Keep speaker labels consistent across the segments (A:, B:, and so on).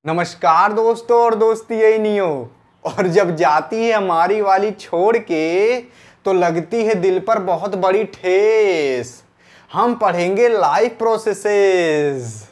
A: नमस्कार दोस्तों और दोस्ती यही नहीं हो। और जब जाती है हमारी वाली छोड़ के तो लगती है दिल पर बहुत बड़ी ठेस। हम पढ़ेंगे लाइफ प्रोसेसेस।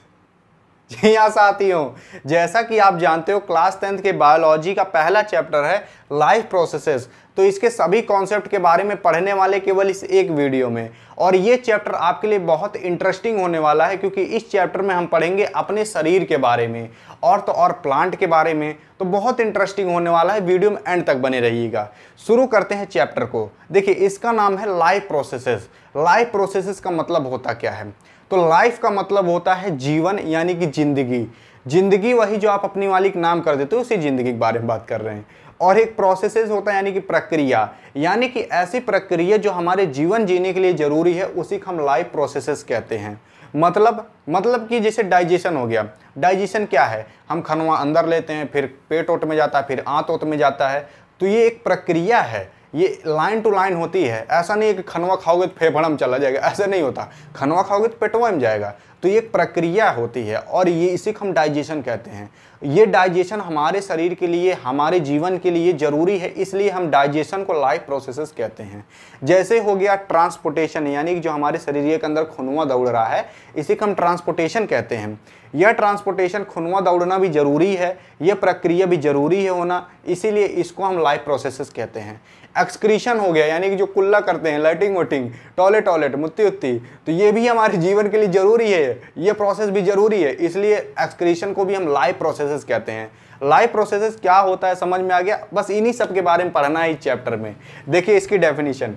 A: जी हाँ साथियों, जैसा कि आप जानते हो क्लास 10th के बायोलॉजी का पहला चैप्टर है लाइफ प्रोसेसेस। तो इसके सभी कॉन्सेप्ट के बारे में पढ़ने वाले केवल इस एक वीडियो में। और ये चैप्टर आपके लिए बहुत इंटरेस्टिंग होने वाला है क्योंकि इस चैप्टर में हम पढ़ेंगे अपने शरीर के बारे में और तो और प्लांट के बारे में। तो बहुत इंटरेस्टिंग होने वाला है, वीडियो में एंड तक बने रहिएगा। शुरू करते हैं चैप्टर को। देखिए, इसका नाम है लाइफ प्रोसेसेस। लाइफ प्रोसेसेस का मतलब होता क्या है? तो लाइफ का मतलब होता है जीवन, यानी कि जिंदगी। जिंदगी वही जो आप अपनी वाली नाम कर देते हो, उसी जिंदगी के बारे में बात कर रहे हैं। और एक प्रोसेसेस होता है यानी कि प्रक्रिया, यानी कि ऐसी प्रक्रिया जो हमारे जीवन जीने के लिए जरूरी है, उसी को हम लाइफ प्रोसेसेस कहते हैं। मतलब कि जैसे डाइजेशन हो गया। डाइजेशन क्या है? हम खाना अंदर लेते हैं, फिर पेट ओट में जाता है, फिर आंत ओत में जाता है। तो ये एक प्रक्रिया है, ये लाइन टू लाइन होती है। ऐसा नहीं है कि खनवा खाओगे तो फेफड़ा में चला जाएगा, ऐसा नहीं होता। खनवा खाओगे तो पेटवा में जाएगा। तो ये एक प्रक्रिया होती है और ये इसी को हम डाइजेशन कहते हैं। ये डाइजेशन हमारे शरीर के लिए, हमारे जीवन के लिए जरूरी है, इसलिए हम डाइजेशन को लाइफ प्रोसेसेस कहते हैं। जैसे हो गया ट्रांसपोर्टेशन, यानी कि जो हमारे शरीर के अंदर खूनवा दौड़ रहा है, इसी को हम ट्रांसपोर्टेशन कहते हैं। यह ट्रांसपोर्टेशन, खूनवा दौड़ना भी जरूरी है, यह प्रक्रिया भी जरूरी है होना, इसीलिए इसको हम लाइफ प्रोसेसेस कहते हैं। एक्सक्रीशन हो गया, यानी कि जो कुल्ला करते हैं, लैटिंग वोटिंग, टॉयलेट मुत्ती उत्ती, तो ये भी हमारे जीवन के लिए जरूरी है, ये प्रोसेस भी जरूरी है, इसलिए एक्सक्रीशन को भी हम लाइफ प्रोसेसेस कहते हैं। लाइफ प्रोसेसेस क्या होता है समझ में आ गया? बस इन्हीं सब के बारे में पढ़ना है इस चैप्टर में। देखिए इसकी definition.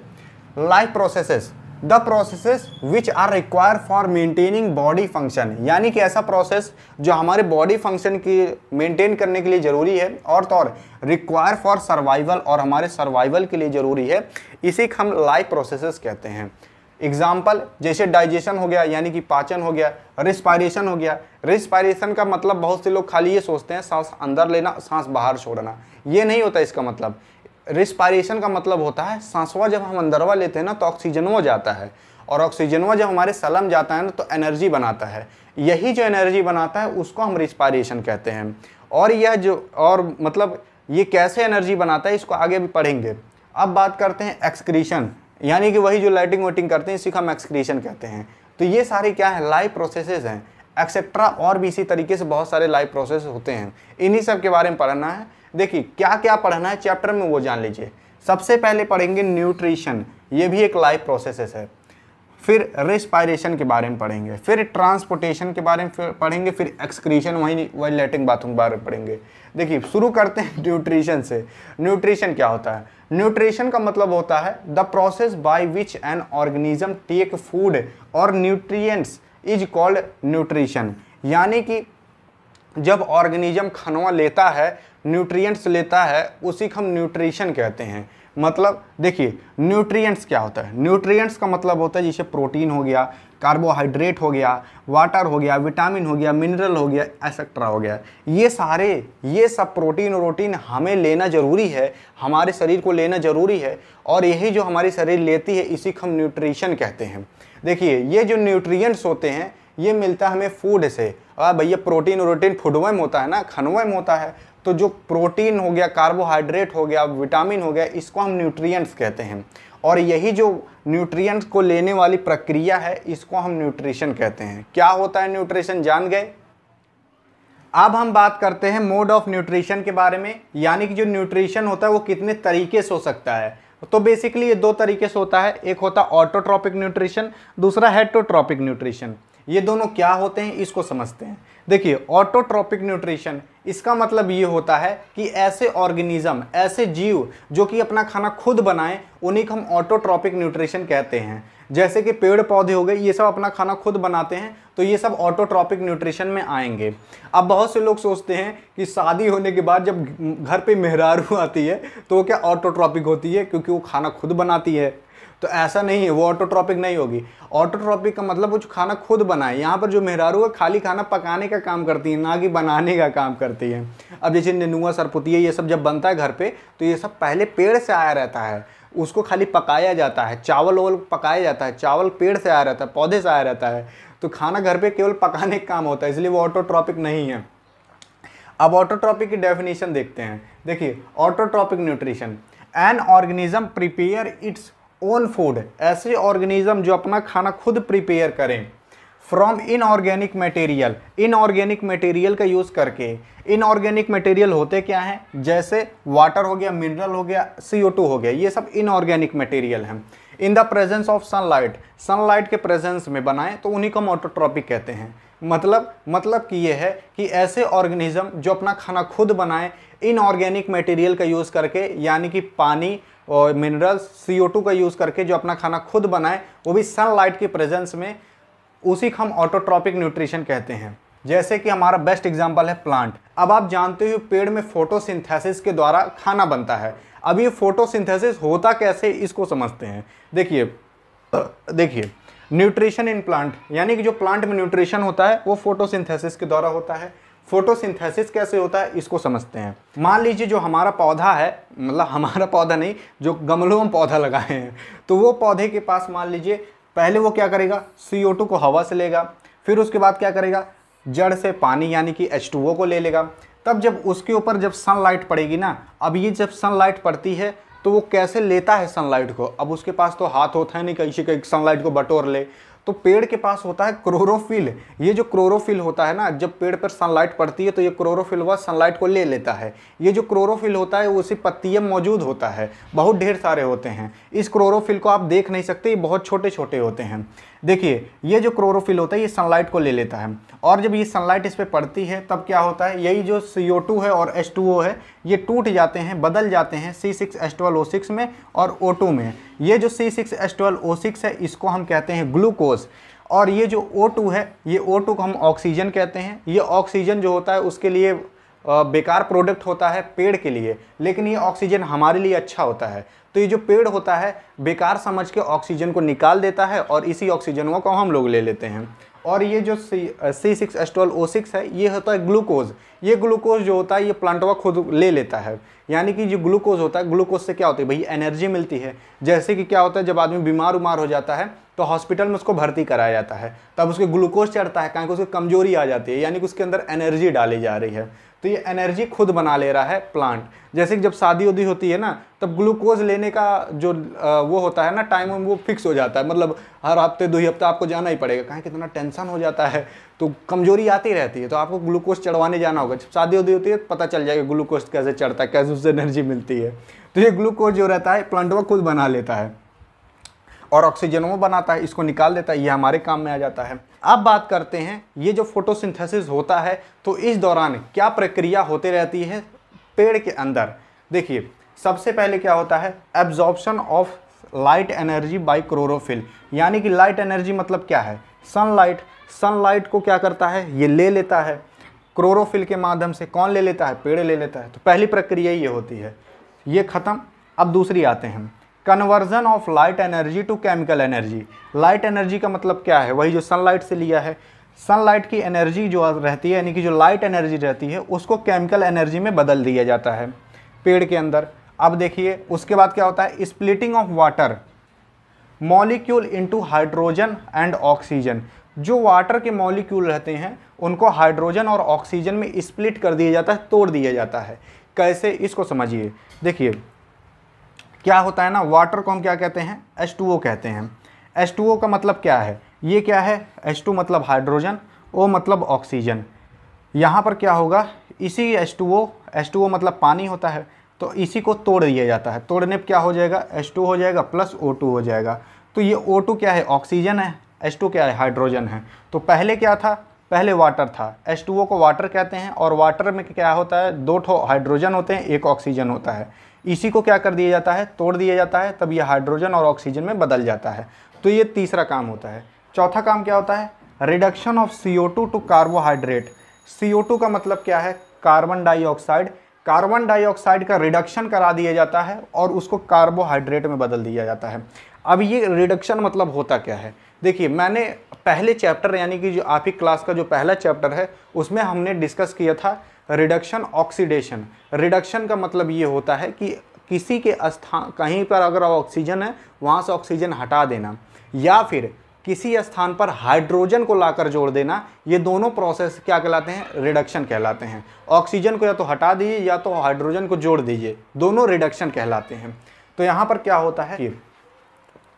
A: Life processes, the processes which are require for maintaining body function, यानी कि ऐसा प्रोसेस जो हमारे बॉडी फंक्शन की मेंटेन करने के लिए जरूरी है, और तो और रिक्वायर फॉर सर्वाइवल, और हमारे सर्वाइवल के लिए जरूरी है, इसी को हम लाइफ प्रोसेसेस कहते हैं। एग्जाम्पल, जैसे डाइजेशन हो गया, यानी कि पाचन हो गया। रिस्पायरेशन हो गया। रिस्पायरेशन का मतलब बहुत से लोग खाली ये सोचते हैं सांस अंदर लेना, सांस बाहर छोड़ना। ये नहीं होता इसका मतलब। रिस्पायरेशन का मतलब होता है सांसवा जब हम अंदरवा लेते हैं ना तो ऑक्सीजनवा जाता है, और ऑक्सीजनवा जब हमारे सलम जाता है ना तो एनर्जी बनाता है। यही जो एनर्जी बनाता है उसको हम रिस्पायरेशन कहते हैं। और यह जो मतलब ये कैसे एनर्जी बनाता है इसको आगे भी पढ़ेंगे। अब बात करते हैं एक्सक्रीशन, यानी कि वही जो लाइटिंग वोटिंग करते हैं, इसी को हम एक्सक्रीशन कहते हैं। तो ये सारे क्या है? लाइफ प्रोसेसेस हैं, एक्सेट्रा। और भी इसी तरीके से बहुत सारे लाइफ प्रोसेस होते हैं, इन्हीं सब के बारे में पढ़ना है। देखिए क्या क्या पढ़ना है चैप्टर में वो जान लीजिए। सबसे पहले पढ़ेंगे न्यूट्रिशन, ये भी एक लाइफ प्रोसेस है। फिर रेस्पायरेशन के बारे में पढ़ेंगे, फिर ट्रांसपोर्टेशन के बारे में पढ़ेंगे, फिर एक्सक्रीशन, वही लैट्रिन बाथरूम के बारे में पढ़ेंगे। देखिए शुरू करते हैं न्यूट्रिशन से। न्यूट्रिशन क्या होता है? न्यूट्रिशन का मतलब होता है the process by which an organism take food और न्यूट्रिएंट्स इज कॉल्ड न्यूट्रिशन, यानी कि जब ऑर्गेनिज्म खाना लेता है, न्यूट्रिएंट्स लेता है, उसी को हम न्यूट्रिशन कहते हैं। मतलब देखिए न्यूट्रिएंट्स क्या होता है? न्यूट्रिएंट्स का मतलब होता है जैसे प्रोटीन हो गया, कार्बोहाइड्रेट हो गया, वाटर हो गया, विटामिन हो गया, मिनरल हो गया, एक्सेट्रा हो गया। ये सब प्रोटीन हमें लेना जरूरी है, हमारे शरीर को लेना जरूरी है, और यही जो हमारी शरीर लेती है इसी को हम न्यूट्रिशन कहते हैं। देखिए ये जो न्यूट्रिएंट्स होते हैं ये मिलता है हमें फूड से। भैया प्रोटीन फूडवा में होता है ना, खानवा में होता है। तो जो प्रोटीन हो गया, कार्बोहाइड्रेट हो गया, विटामिन हो गया, इसको हम न्यूट्रिएंट्स कहते हैं। और यही जो न्यूट्रिएंट्स को लेने वाली प्रक्रिया है इसको हम न्यूट्रिशन कहते हैं। क्या होता है न्यूट्रिशन, जान गए? अब हम बात करते हैं मोड ऑफ न्यूट्रिशन के बारे में, यानी कि जो न्यूट्रिशन होता है वो कितने तरीके से हो सकता है। तो बेसिकली ये दो तरीके से होता है, एक होता है ऑटोट्रॉपिक न्यूट्रिशन, दूसरा हेटरोट्रॉपिक न्यूट्रिशन। ये दोनों क्या होते हैं इसको समझते हैं। देखिए ऑटोट्रॉपिक न्यूट्रिशन, इसका मतलब ये होता है कि ऐसे ऑर्गेनिज्म, ऐसे जीव जो कि अपना खाना खुद बनाएं, उन्हीं को हम ऑटोट्रॉपिक न्यूट्रिशन कहते हैं। जैसे कि पेड़ पौधे हो गए, ये सब अपना खाना खुद बनाते हैं, तो ये सब ऑटोट्रॉपिक न्यूट्रिशन में आएंगे। अब बहुत से लोग सोचते हैं कि शादी होने के बाद जब घर पे मेहरारू आती है तो वो क्या ऑटोट्रॉपिक होती है क्योंकि वो खाना खुद बनाती है। तो ऐसा नहीं है, वो ऑटोट्रॉपिक नहीं होगी। ऑटोट्रॉपिक का मतलब वो जो खाना खुद बनाए। यहाँ पर जो मेहरारू है खाली खाना पकाने का काम करती है, ना कि बनाने का काम करती है। अब जैसे नेनुआ, सरपुतिया, ये सब जब बनता है घर पे तो ये सब पहले पेड़ से आया रहता है, उसको खाली पकाया जाता है। चावल वावल पकाया जाता है, चावल पेड़ से आया रहता है, पौधे से आया रहता है। तो खाना घर पे केवल पकाने का काम होता है, इसलिए वो ऑटोट्रॉपिक नहीं है। अब ऑटोट्रॉपिक की डेफिनेशन देखते हैं। देखिए, autotrophic nutrition, an organism prepare its own food, ऐसे ऑर्गेनिज्म जो अपना खाना खुद प्रिपेयर करें from inorganic material, inorganic material का यूज़ करके। इनऑर्गेनिक मटेरियल होते क्या हैं, जैसे वाटर हो गया, मिनरल हो गया, CO2 हो गया, ये सब इनऑर्गेनिक मटेरियल हैं। In the presence of sunlight, sunlight के प्रेजेंस में बनाएं तो उन्हीं को हम ऑटोट्रॉपिक कहते हैं। मतलब कि ये है कि ऐसे ऑर्गेनिज्म जो अपना खाना खुद बनाएं इनऑर्गेनिक मटेरियल का यूज़ करके, यानी कि पानी और मिनरल्स, CO2 का यूज़ करके जो अपना खाना खुद बनाएं, वो भी सनलाइट के प्रेजेंस में, उसी को हम ऑटोट्रॉपिक न्यूट्रिशन कहते हैं। जैसे कि हमारा बेस्ट एग्जांपल है प्लांट। अब आप जानते हो पेड़ में फोटोसिंथेसिस के द्वारा खाना बनता है। अब ये फोटोसिंथेसिस होता कैसे, इसको समझते हैं। देखिए न्यूट्रिशन इन प्लांट, यानी कि जो प्लांट में न्यूट्रिशन होता है वो फोटोसिंथेसिस के द्वारा होता है। फोटोसिंथेसिस कैसे होता है इसको समझते हैं। मान लीजिए जो हमारा पौधा है, मतलब हमारा पौधा नहीं, जो गमलों में पौधा लगाए हैं, तो वो पौधे के पास मान लीजिए पहले वो क्या करेगा, CO2 को हवा से लेगा, फिर उसके बाद क्या करेगा, जड़ से पानी यानी कि H2O को ले लेगा। तब जब उसके ऊपर जब सनलाइट पड़ेगी ना, अब ये जब सनलाइट पड़ती है तो वो कैसे लेता है सनलाइट को, अब उसके पास तो हाथ होता है नहीं कैसे कि सनलाइट को बटोर ले, तो पेड़ के पास होता है क्लोरोफिल। ये जो क्लोरोफिल होता है ना, जब पेड़ पर सनलाइट पड़ती है तो ये क्लोरोफिल वह सनलाइट को ले लेता है। ये जो क्लोरोफिल होता है वो उसी पत्तियों में मौजूद होता है, बहुत ढेर सारे होते हैं। इस क्लोरोफिल को आप देख नहीं सकते, ये बहुत छोटे छोटे होते हैं। देखिए ये जो क्लोरोफिल होता है ये सनलाइट को ले लेता है, और जब ये सनलाइट इस पर पड़ती है तब क्या होता है, यही जो CO2 है और H2O है ये टूट जाते हैं, बदल जाते हैं C6H12O6 में और O2 में। ये जो C6H12O6 है इसको हम कहते हैं ग्लूकोज, और ये जो O2 है ये O2 को हम ऑक्सीजन कहते हैं। ये ऑक्सीजन जो होता है उसके लिए बेकार प्रोडक्ट होता है पेड़ के लिए, लेकिन ये ऑक्सीजन हमारे लिए अच्छा होता है। तो ये जो पेड़ होता है बेकार समझ के ऑक्सीजन को निकाल देता है और इसी ऑक्सीजन को हम लोग ले लेते हैं। और ये जो C6H12O6 है ये होता है ग्लूकोज। ये ग्लूकोज जो होता है ये प्लांटवा खुद ले लेता है, यानी कि जो ग्लूकोज होता है, ग्लूकोज से क्या होता है भाई, एनर्जी मिलती है। जैसे कि क्या होता है, जब आदमी बीमार हो जाता है तो हॉस्पिटल में उसको भर्ती कराया जाता है, तब उसके ग्लूकोज चढ़ता है, कारण कि उसकी कमजोरी आ जाती है, यानी कि उसके अंदर एनर्जी डाली जा रही है। तो ये एनर्जी खुद बना ले रहा है प्लांट। जैसे कि जब शादी उदी होती है ना, तब ग्लूकोज लेने का जो वो होता है ना टाइम, वो फिक्स हो जाता है, मतलब हर हफ्ते 2 हफ्ते आपको जाना ही पड़ेगा, कहीं कितना टेंशन हो जाता है तो कमजोरी आती रहती है, तो आपको ग्लूकोज चढ़वाने जाना होगा। जब शादी उदी होती है पता चल जाएगा ग्लूकोज कैसे चढ़ता है, कैसे उससे एनर्जी मिलती है। तो ये ग्लूकोज जो रहता है प्लांट वो खुद बना लेता है और ऑक्सीजन वो बनाता है, इसको निकाल देता है, ये हमारे काम में आ जाता है। अब बात करते हैं ये जो फोटोसिंथेसिस होता है तो इस दौरान क्या प्रक्रिया होती रहती है पेड़ के अंदर। देखिए सबसे पहले क्या होता है, absorption of light energy by chlorophyll, यानी कि लाइट एनर्जी मतलब क्या है, सनलाइट। सनलाइट को क्या करता है, ये ले लेता है क्लोरोफिल के माध्यम से। कौन ले लेता है, पेड़ ले लेता है। तो पहली प्रक्रिया ये होती है, ये खत्म। अब दूसरी आते हैं, conversion of light energy to chemical energy. Light energy का मतलब क्या है, वही जो सनलाइट से लिया है। सनलाइट की एनर्जी जो रहती है, यानी कि जो लाइट एनर्जी रहती है, उसको केमिकल एनर्जी में बदल दिया जाता है पेड़ के अंदर। अब देखिए उसके बाद क्या होता है, splitting of water molecule into hydrogen and oxygen. जो वाटर के मॉलिक्यूल रहते हैं उनको हाइड्रोजन और ऑक्सीजन में स्प्लिट कर दिया जाता है, तोड़ दिया जाता है। कैसे, इसको समझिए। देखिए क्या होता है ना, वाटर को हम क्या कहते हैं, H2O कहते हैं। H2O का मतलब क्या है, ये क्या है, H2 मतलब हाइड्रोजन, O मतलब ऑक्सीजन। यहाँ पर क्या होगा, इसी H2O मतलब पानी होता है, तो इसी को तोड़ दिया जाता है। तोड़ने पर क्या हो जाएगा, H2 हो जाएगा प्लस O2 हो जाएगा। तो ये O2 क्या है, ऑक्सीजन है, H2 क्या है, हाइड्रोजन है। तो पहले क्या था, पहले वाटर था, H2O को वाटर कहते हैं, और वाटर में क्या होता है, 2 हाइड्रोजन होते हैं, 1 ऑक्सीजन होता है। इसी को क्या कर दिया जाता है, तोड़ दिया जाता है, तब ये हाइड्रोजन और ऑक्सीजन में बदल जाता है। तो ये तीसरा काम होता है। चौथा काम क्या होता है, reduction of CO2 to carbohydrate. CO2 का मतलब क्या है, कार्बन डाइऑक्साइड। कार्बन डाइऑक्साइड का रिडक्शन करा दिया जाता है और उसको कार्बोहाइड्रेट में बदल दिया जाता है। अब ये रिडक्शन मतलब होता क्या है, देखिए मैंने पहले चैप्टर यानी कि जो आपकी क्लास का जो पहला चैप्टर है उसमें हमने डिस्कस किया था रिडक्शन ऑक्सीडेशन। रिडक्शन का मतलब ये होता है कि किसी के स्थान, कहीं पर अगर ऑक्सीजन है वहाँ से ऑक्सीजन हटा देना, या फिर किसी स्थान पर हाइड्रोजन को लाकर जोड़ देना, ये दोनों प्रोसेस क्या कहलाते हैं? रिडक्शन कहलाते हैं। ऑक्सीजन को या तो हटा दीजिए या तो हाइड्रोजन को जोड़ दीजिए, दोनों रिडक्शन कहलाते हैं। तो यहाँ पर क्या होता है,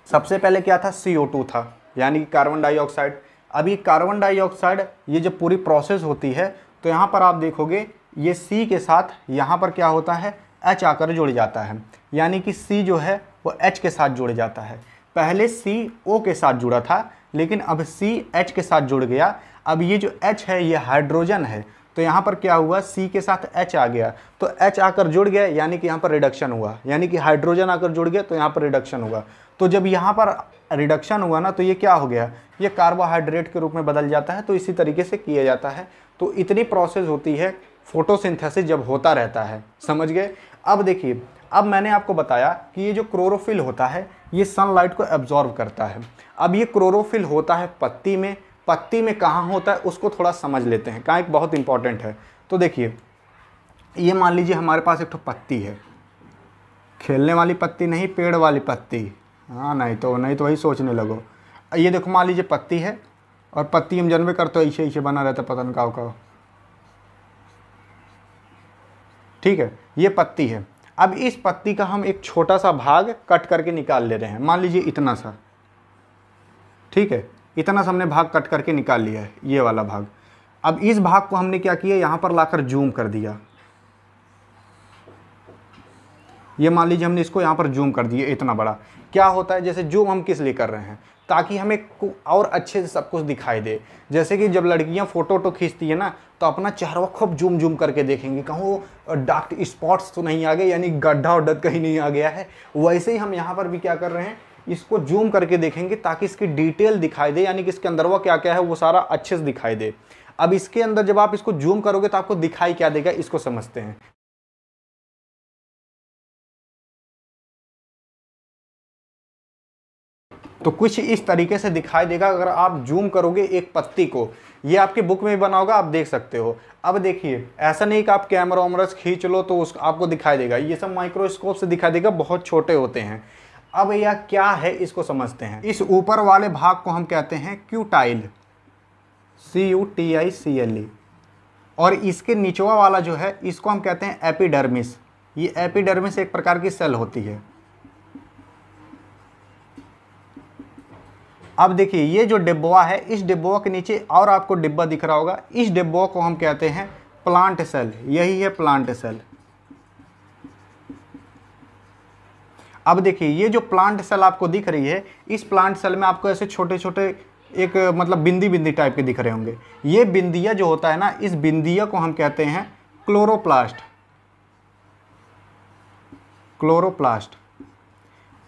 A: सबसे पहले क्या था? CO2 था, यानी कार्बन डाइऑक्साइड। अभी कार्बन डाइऑक्साइड ये जब पूरी प्रोसेस होती है तो यहाँ पर आप देखोगे ये C के साथ यहाँ पर क्या होता है? H आकर जुड़ जाता है, यानी कि C जो है वो H के साथ जुड़ जाता है। पहले C O के साथ जुड़ा था, लेकिन अब C H के साथ जुड़ गया। अब ये जो H है ये हाइड्रोजन है, तो यहाँ पर क्या हुआ? C के साथ H आ गया, तो H आकर जुड़ गया, यानी कि यहाँ पर रिडक्शन हुआ, यानी कि हाइड्रोजन आकर जुड़ गया तो यहाँ पर रिडक्शन हुआ। तो जब यहाँ पर रिडक्शन हुआ ना, तो ये क्या हो गया? ये कार्बोहाइड्रेट के रूप में बदल जाता है। तो इसी तरीके से किया जाता है। तो इतनी प्रोसेस होती है, फोटोसिंथेसिस जब होता रहता है, समझ गए? अब देखिए, अब मैंने आपको बताया कि ये जो क्लोरोफिल होता है ये सनलाइट को एब्जॉर्ब करता है। अब ये क्लोरोफिल होता है पत्ती में। पत्ती में कहाँ होता है उसको थोड़ा समझ लेते हैं, कहाँ एक बहुत इंपॉर्टेंट है। तो देखिए, ये मान लीजिए हमारे पास एक तो पत्ती है, खेलने वाली पत्ती नहीं, पेड़ वाली पत्ती। हाँ, नहीं तो वही सोचने लगो। ये देखो, मान लीजिए पत्ती है, और पत्ती हम जानबे करते हो ऐसे ऐसे बना रहता है, पता नहीं का। ठीक है, ये पत्ती है। अब इस पत्ती का हम एक छोटा सा भाग कट करके निकाल ले रहे हैं, मान लीजिए इतना सा। ठीक है, इतना सा हमने भाग कट करके निकाल लिया है, ये वाला भाग। अब इस भाग को हमने क्या किया? यहाँ पर लाकर जूम कर दिया। ये मान लीजिए हमने इसको यहाँ पर जूम कर दिया, इतना बड़ा। क्या होता है? जैसे जूम हम किस लिए कर रहे हैं? ताकि हमें और अच्छे से सब कुछ दिखाई दे। जैसे कि जब लड़कियां फोटो खींचती है ना, तो अपना चेहरा खूब जूम जूम करके देखेंगे, कहीं डार्क स्पॉट्स तो नहीं आ गए, यानी गड्ढा उड्ढा कहीं नहीं आ गया है। वैसे ही हम यहाँ पर भी क्या कर रहे हैं, इसको जूम करके देखेंगे ताकि इसकी डिटेल दिखाई दे, यानी कि इसके अंदर वो क्या क्या है वो सारा अच्छे से दिखाई दे। अब इसके अंदर जब आप इसको जूम करोगे तो आपको दिखाई क्या देगा, इसको समझते हैं। तो कुछ इस तरीके से दिखाई देगा अगर आप जूम करोगे एक पत्ती को। ये आपके बुक में भी बना होगा, आप देख सकते हो। अब देखिए, ऐसा नहीं कि आप कैमरा वैमरा खींच लो तो आपको दिखाई देगा, ये सब माइक्रोस्कोप से दिखाई देगा, बहुत छोटे होते हैं। अब यह क्या है इसको समझते हैं। इस ऊपर वाले भाग को हम कहते हैं क्यूटाइल, CUTICLE, और इसके निचवा वाला जो है इसको हम कहते हैं एपिडर्मिस। ये एपिडर्मिस एक प्रकार की सेल होती है। अब देखिए, ये जो डिब्बा है, इस डिब्बा के नीचे और आपको डिब्बा दिख रहा होगा, इस डिब्बा को हम कहते हैं प्लांट सेल। यही है प्लांट सेल। अब देखिए, ये जो प्लांट सेल आपको दिख रही है, इस प्लांट सेल में आपको ऐसे छोटे छोटे एक मतलब बिंदी बिंदी टाइप के दिख रहे होंगे। ये बिंदिया जो होता है ना, इस बिंदिया को हम कहते हैं क्लोरोप्लास्ट। क्लोरोप्लास्ट।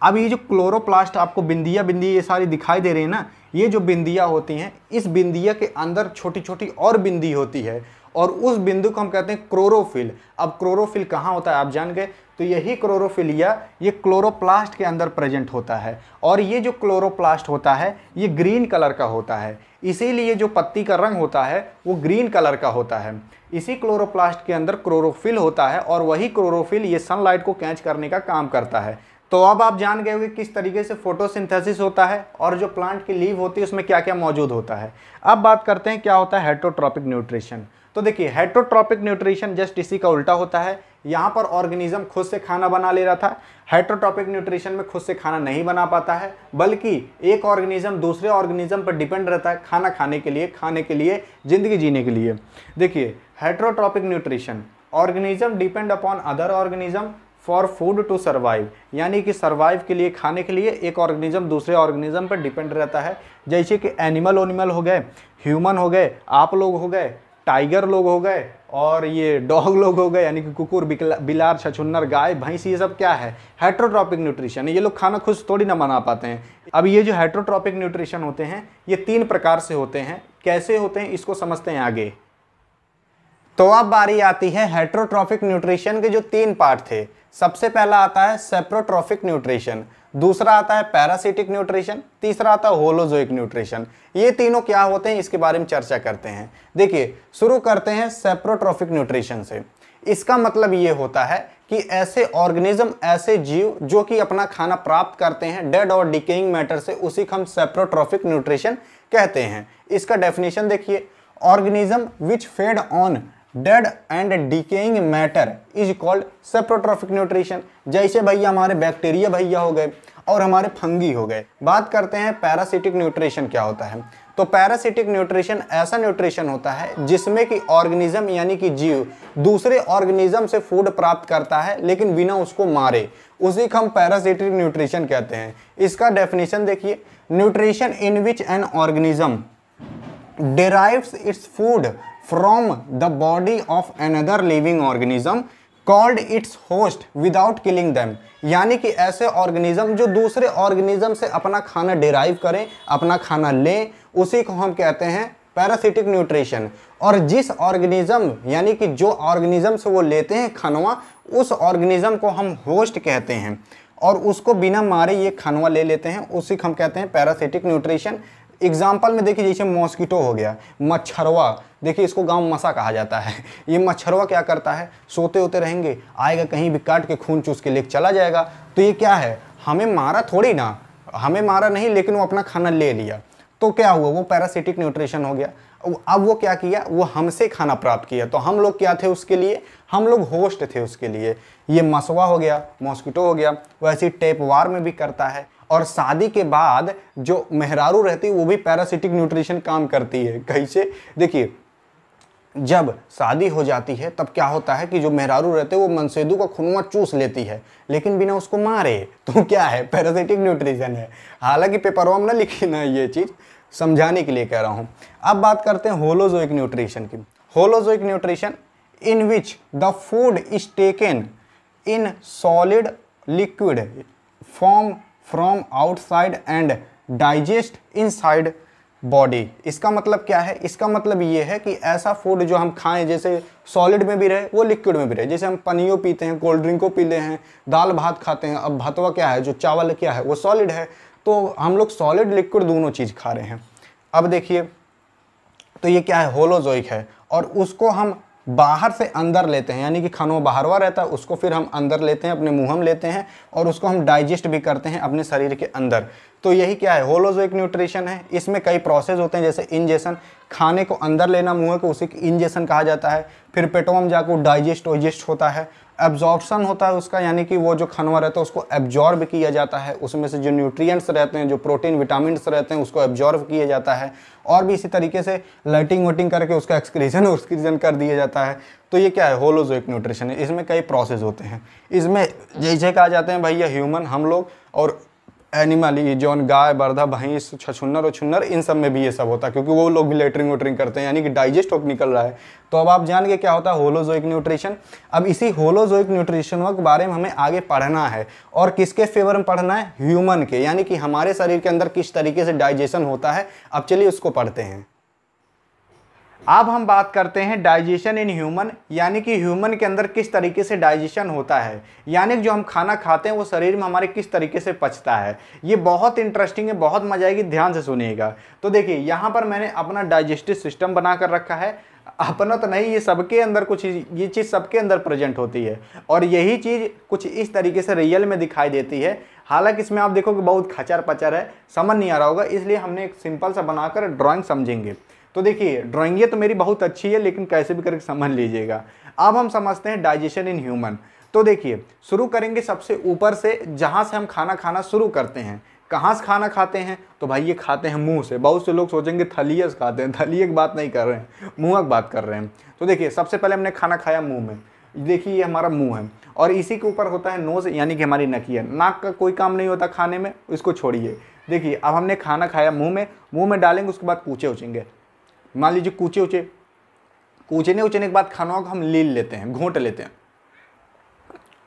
A: अब ये जो क्लोरोप्लास्ट आपको बिंदिया बिंदी ये सारी दिखाई दे रही है ना, ये जो बिंदिया होती हैं, इस बिंदिया के अंदर छोटी छोटी और बिंदी होती है, और उस बिंदु को हम कहते हैं क्लोरोफिल। अब क्लोरोफिल कहाँ होता है आप जान गए, तो यही क्लोरोफिलिया ये क्लोरोप्लास्ट के अंदर प्रेजेंट होता है। और ये जो क्लोरोप्लास्ट होता है ये ग्रीन कलर का होता है, इसीलिए जो पत्ती का रंग होता है वो ग्रीन कलर का होता है। इसी क्लोरोप्लास्ट के अंदर क्लोरोफिल होता है, और वही क्लोरोफिल ये सनलाइट को कैच करने का काम करता है। तो अब आप जान गए होंगे किस तरीके से फोटोसिंथेसिस होता है, और जो प्लांट की लीव होती है उसमें क्या क्या मौजूद होता है। अब बात करते हैं क्या होता है हेटेरोट्रॉपिक न्यूट्रिशन। तो देखिए, हेटेरोट्रॉपिक न्यूट्रिशन जस्ट इसी का उल्टा होता है। यहाँ पर ऑर्गेनिज्म खुद से खाना बना ले रहा था, हेटेरोट्रॉपिक न्यूट्रिशन में खुद से खाना नहीं बना पाता है, बल्कि एक ऑर्गेनिज्म दूसरे ऑर्गेनिज्म पर डिपेंड रहता है खाना खाने के लिए, जिंदगी जीने के लिए। देखिए, heterotrophic nutrition, organism depend upon other organism for food to survive, यानी कि सर्वाइव के लिए, खाने के लिए एक ऑर्गेनिज्म दूसरे ऑर्गेनिज्म पर डिपेंड रहता है। जैसे कि एनिमल हो गए, ह्यूमन हो गए, आप लोग हो गए, टाइगर लोग हो गए, और ये डॉग लोग हो गए, यानी कि कुकुर, बिलार, छछुन्नर, गाय, भैंस, ये सब क्या है हेटेरोट्रॉपिक न्यूट्रिशन। ये लोग खाना खुद थोड़ी ना बना पाते हैं। अब ये जो हेटेरोट्रॉपिक न्यूट्रिशन होते हैं ये 3 प्रकार से होते हैं। कैसे होते हैं इसको समझते हैं आगे। तो अब बारी आती है हेटरोट्रॉफिक न्यूट्रिशन के जो 3 पार्ट थे। सबसे पहला आता है सेप्रोट्रॉफिक न्यूट्रिशन, दूसरा आता है पैरासिटिक न्यूट्रिशन, तीसरा आता है होलोजोइक न्यूट्रिशन। ये तीनों क्या होते हैं इसके बारे में चर्चा करते हैं। देखिए शुरू करते हैं सेप्रोट्रॉफिक न्यूट्रिशन से। इसका मतलब ये होता है कि ऐसे ऑर्गेनिज्म, ऐसे जीव जो कि अपना खाना प्राप्त करते हैं डेड और डिकेइंग मैटर से, उसी को हम सेप्रोट्रॉफिक न्यूट्रिशन कहते हैं। इसका डेफिनेशन देखिए, organism which fade on dead and decaying matter is called saprotrophic nutrition. जैसे भैया हमारे बैक्टीरिया भैया हो गए और हमारे फंगी हो गए। बात करते हैं पैरासिटिक न्यूट्रिशन क्या होता है। तो पैरासिटिक न्यूट्रिशन ऐसा न्यूट्रिशन होता है जिसमें कि ऑर्गेनिज्म यानी कि जीव दूसरे ऑर्गेनिज्म से फूड प्राप्त करता है लेकिन बिना उसको मारे, उसी को हम पैरासिटिक न्यूट्रिशन कहते हैं। इसका डेफिनेशन देखिए, nutrition in which an organism derives its food from the body of another living organism called its host without killing them। यानी कि ऐसे ऑर्गेनिज्म जो दूसरे ऑर्गेनिज्म से अपना खाना डिराइव करें, अपना खाना लें, उसी को हम कहते हैं पैरासिटिक न्यूट्रिशन। और जिस ऑर्गेनिज्म यानी कि जो ऑर्गेनिज्म से वो लेते हैं खानवा, उस ऑर्गेनिज्म को हम होस्ट कहते हैं और उसको बिना मारे ये खानवा ले लेते हैं, उसी को हम कहते हैं पैरासिटिक न्यूट्रिशन। एग्जाम्पल में देखिए, जैसे मॉस्किटो हो गया, मच्छरवा, देखिए इसको गांव मसा कहा जाता है। ये मच्छरवा क्या करता है, सोते होते रहेंगे, आएगा कहीं भी काट के खून चूस के लेके चला जाएगा। तो ये क्या है, हमें मारा थोड़ी ना, हमें मारा नहीं, लेकिन वो अपना खाना ले लिया, तो क्या हुआ, वो पैरासिटिक न्यूट्रिशन हो गया। अब वो क्या किया, वो हमसे खाना प्राप्त किया, तो हम लोग क्या थे उसके लिए, हम लोग होस्ट थे उसके लिए। ये मसवा हो गया, मॉस्किटो हो गया, वैसे टेपवार में भी करता है। और शादी के बाद जो मेहरारू रहती है वो भी पैरासिटिक न्यूट्रिशन काम करती है। कैसे, देखिए जब शादी हो जाती है तब क्या होता है कि जो मेहरारू रहते हैं वो मनसेदू का खूनवा चूस लेती है लेकिन बिना उसको मारे, तो क्या है, पैरासिटिक न्यूट्रिशन है। हालांकि पेपरवा में ना लिखी ना, ये चीज़ समझाने के लिए कह रहा हूँ। अब बात करते हैं होलोजोइक न्यूट्रिशन की। Holozoic nutrition in which the food is taken in solid liquid form from outside and digest inside body. इसका मतलब क्या है, इसका मतलब ये है कि ऐसा फूड जो हम खाएं, जैसे सॉलिड में भी रहे वो लिक्विड में भी रहे। जैसे हम पनियो पीते हैं, कोल्ड ड्रिंक को पी ले हैं, दाल भात खाते हैं। अब भातवा क्या है, जो चावल क्या है, वो सॉलिड है। तो हम लोग सॉलिड लिक्विड दोनों चीज़ खा रहे हैं। अब देखिए, तो ये क्या है, होलोजोइक है। और उसको हम बाहर से अंदर लेते हैं, यानी कि खानों बाहरवा रहता है, उसको फिर हम अंदर लेते हैं, अपने मुंह में लेते हैं और उसको हम डाइजेस्ट भी करते हैं अपने शरीर के अंदर। तो यही क्या है, होलोजोइक न्यूट्रिशन है। इसमें कई प्रोसेस होते हैं, जैसे इंजेशन, खाने को अंदर लेना मुंह को, उसी की इंजेशन कहा जाता है। फिर पेटवा में जाकर डाइजेस्ट होता है। एब्जॉर्प्शन होता है उसका, यानी कि वो जो खानवा रहता है उसको एब्जॉर्ब किया जाता है, उसमें से जो न्यूट्रिएंट्स रहते हैं, जो प्रोटीन विटामिन्स रहते हैं, उसको एब्जॉर्ब किया जाता है। और भी इसी तरीके से लाइटिंग वोटिंग करके उसका एक्सक्रीजन कर दिया जाता है। तो ये क्या है, होलोजोइक न्यूट्रिशन है। इसमें कई प्रोसेस होते हैं। इसमें जैसे कहा जाते हैं भैया ह्यूमन, हम लोग, और एनिमल, ये जौन गाय, बरधा, भैंस, छछुन्नर और छुन्नर, इन सब में भी ये सब होता है, क्योंकि वो लोग भी लेटरिंग वोटरिंग करते हैं, यानी कि डाइजेस्ट होकर निकल रहा है। तो अब आप जान गए क्या होता है होलोजोइक न्यूट्रिशन। अब इसी होलोजोइक न्यूट्रिशन के बारे में हमें आगे पढ़ना है, और किसके फेवर में पढ़ना है, ह्यूमन के, यानी कि हमारे शरीर के अंदर किस तरीके से डाइजेशन होता है। अब चलिए उसको पढ़ते हैं। अब हम बात करते हैं डाइजेशन इन ह्यूमन, यानी कि ह्यूमन के अंदर किस तरीके से डाइजेशन होता है, यानी कि जो हम खाना खाते हैं वो शरीर में हमारे किस तरीके से पचता है। ये बहुत इंटरेस्टिंग है, बहुत मजा आएगी, ध्यान से सुनिएगा। तो देखिए यहाँ पर मैंने अपना डाइजेस्टिव सिस्टम बना कर रखा है। अपना तो नहीं, ये सबके अंदर कुछ, ये चीज़ सबके अंदर प्रेजेंट होती है, और यही चीज़ कुछ इस तरीके से रियल में दिखाई देती है। हालांकि इसमें आप देखो कि बहुत खचर पचर है, समझ नहीं आ रहा होगा, इसलिए हमने एक सिंपल सा बनाकर ड्राइंग समझेंगे। तो देखिए ड्राइंग ये तो मेरी बहुत अच्छी है, लेकिन कैसे भी करके समझ लीजिएगा। अब हम समझते हैं डाइजेशन इन ह्यूमन। तो देखिए शुरू करेंगे सबसे ऊपर से, जहाँ से हम खाना खाना शुरू करते हैं। कहाँ से खाना खाते हैं, तो भाई ये खाते हैं मुंह से। बहुत से लोग सोचेंगे थलिए से खाते हैं, थलिए की बात नहीं कर रहे हैं, मुँह की बात कर रहे हैं। तो देखिए सबसे पहले हमने खाना खाया मुँह में, देखिए ये हमारा मुँह है, और इसी के ऊपर होता है नोज़, यानी कि हमारी नकिया। नाक का कोई काम नहीं होता खाने में, इसको छोड़िए। देखिए अब हमने खाना खाया मुँह में डालेंगे, उसके बाद कूचे उचेंगे। मान लीजिए कूचने उचने के बाद खानों को हम लील लेते हैं, घोंट लेते हैं।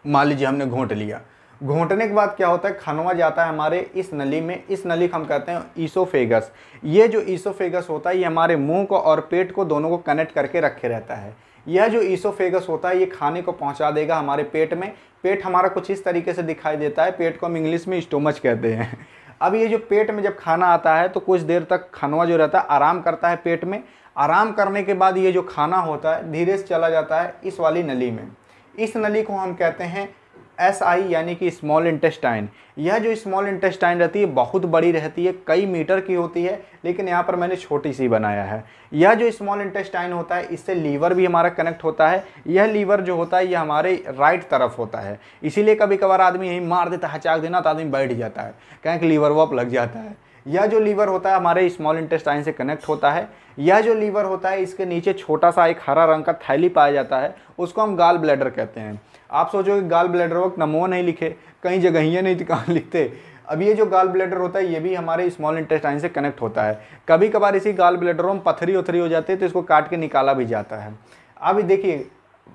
A: मान लीजिए हमने घोंट लिया, घोंटने के बाद क्या होता है, खानवा जाता है हमारे इस नली में। इस नली को हम कहते हैं ईसोफेगस। ये जो ईसोफेगस होता है ये हमारे मुंह को और पेट को दोनों को कनेक्ट करके रखे रहता है। यह जो ईसोफेगस होता है ये खाने को पहुंचा देगा हमारे पेट में। पेट हमारा कुछ इस तरीके से दिखाई देता है, पेट को हम इंग्लिश में स्टोमच कहते हैं। अब ये जो पेट में जब खाना आता है तो कुछ देर तक खानवा जो रहता है आराम करता है पेट में। आराम करने के बाद ये जो खाना होता है धीरे से चला जाता है इस वाली नली में। इस नली को हम कहते हैं SI यानी कि स्मॉल इंटेस्टाइन। यह जो स्मॉल इंटेस्टाइन रहती है बहुत बड़ी रहती है, कई मीटर की होती है, लेकिन यहाँ पर मैंने छोटी सी बनाया है। यह जो स्मॉल इंटेस्टाइन होता है इससे लीवर भी हमारा कनेक्ट होता है। यह लीवर जो होता है यह हमारे राइट तरफ होता है, इसीलिए कभी कभार आदमी यही मार देता है हचाक देना तो आदमी बैठ जाता है, कहें कि लीवर वॉप लग जाता है। यह जो लीवर होता है हमारे स्मॉल इंटेस्टाइन से कनेक्ट होता है। यह जो लीवर होता है इसके नीचे छोटा सा एक हरा रंग का थैली पाया जाता है, उसको हम गाल ब्लैडर कहते हैं। आप सोचो कि गाल ब्लैडर वक्त नमो नहीं लिखे, कहीं जगह ही नहीं कहाँ लिखते। अब ये जो गाल ब्लैडर होता है ये भी हमारे स्मॉल इंटेस्टाइन से कनेक्ट होता है। कभी कभार इसी गाल ब्लैडरों में पथरी उथरी हो जाती है तो इसको काट के निकाला भी जाता है। अब देखिए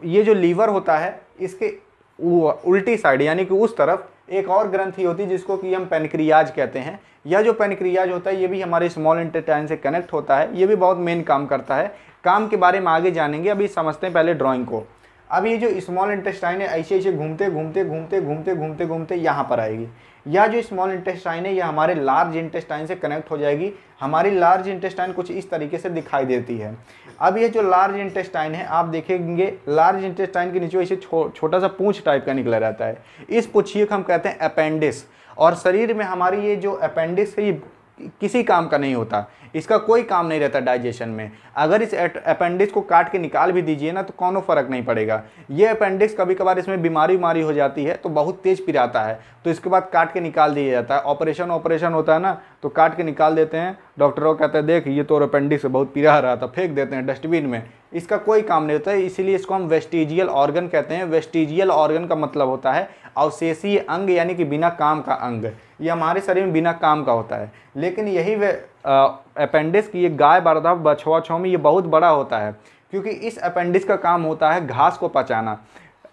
A: ये जो लीवर होता है इसके उल्टी साइड यानी कि उस तरफ एक और ग्रंथि होती है जिसको कि हम पेनक्रियाज कहते हैं। यह जो पेनक्रियाज होता है ये भी हमारे स्मॉल इंटेस्टाइन से कनेक्ट होता है, ये भी बहुत मेन काम करता है। काम के बारे में आगे जानेंगे, अभी समझते हैं पहले ड्राइंग को। अब ये जो स्मॉल इंटेस्टाइन है ऐसे ऐसे घूमते घूमते घूमते घूमते घूमते घूमते यहाँ पर आएगी। यह जो स्मॉल इंटेस्टाइन है यह हमारे लार्ज इंटेस्टाइन से कनेक्ट हो जाएगी। हमारी लार्ज इंटेस्टाइन कुछ इस तरीके से दिखाई देती है। अब ये जो लार्ज इंटेस्टाइन है आप देखेंगे लार्ज इंटेस्टाइन के नीचे ऐसे छोटा सा पूंछ टाइप का निकला रहता है। इस पूंछिए को हम कहते हैं अपेंडिक्स। और शरीर में हमारी ये जो अपेंडिक्स है ये किसी काम का नहीं होता, इसका कोई काम नहीं रहता डाइजेशन में। अगर इस अपेंडिक्स को काट के निकाल भी दीजिए ना तो कोनो फर्क नहीं पड़ेगा। ये अपेंडिक्स कभी कभार इसमें बीमारी हो जाती है तो बहुत तेज पिराता है, तो इसके बाद काट के निकाल दिया जाता है। ऑपरेशन होता है ना तो काट के निकाल देते हैं। डॉक्टरों कहते हैं देख ये तो अपेंडिक्स बहुत पिरा रहा था, फेंक देते हैं डस्टबिन में। इसका कोई काम नहीं होता है, इसीलिए इसको हम वेस्टिजियल ऑर्गन कहते हैं। वेस्टिजियल ऑर्गन का मतलब होता है अवशेषीय अंग यानी कि बिना काम का अंग। ये हमारे शरीर में बिना काम का होता है। लेकिन यही अपेंडिक्स की ये गाय बरधा बछवा छौ में ये बहुत बड़ा होता है, क्योंकि इस अपेंडिक्स का काम होता है घास को पचाना।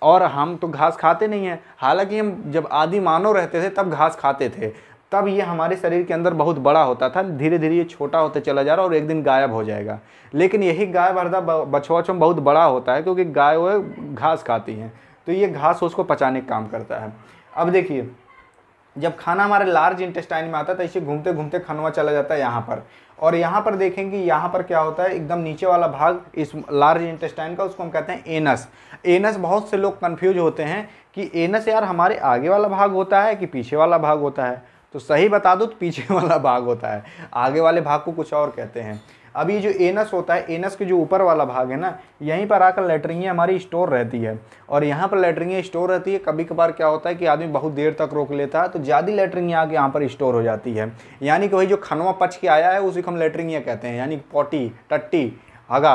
A: और हम तो घास खाते नहीं हैं, हालांकि हम जब आदि मानव रहते थे तब घास खाते थे, तब ये हमारे शरीर के अंदर बहुत बड़ा होता था। धीरे धीरे ये छोटा होते चला जा रहा और एक दिन गायब हो जाएगा। लेकिन यही गाय बरधा बछवा छौ बहुत बड़ा होता है, क्योंकि गाय वो घास खाती हैं, तो ये घास उसको पचाने का काम करता है। अब देखिए जब खाना हमारे लार्ज इंटेस्टाइन में आता है तो ऐसे घूमते घूमते खानवा चला जाता है यहाँ पर। और यहाँ पर देखेंगे यहाँ पर क्या होता है, एकदम नीचे वाला भाग इस लार्ज इंटेस्टाइन का, उसको हम कहते हैं एनस। एनस बहुत से लोग कंफ्यूज होते हैं कि एनस यार हमारे आगे वाला भाग होता है कि पीछे वाला भाग होता है। तो सही बता दो तो पीछे वाला भाग होता है, आगे वाले भाग को कुछ और कहते हैं। अब ये जो एनस होता है, एनस के जो ऊपर वाला भाग है ना, यहीं पर आकर लैट्रिनियाँ हमारी स्टोर रहती है। और यहाँ पर लैट्रिनियाँ स्टोर रहती है। कभी कभार क्या होता है कि आदमी बहुत देर तक रोक लेता है तो ज़्यादा लैट्रिनियाँ आके यहाँ पर स्टोर हो जाती है, यानी कि वही जो खनवा पच के आया है उसी को हम लैट्रिनियाँ कहते हैं, यानी पॉटी टट्टी हगा।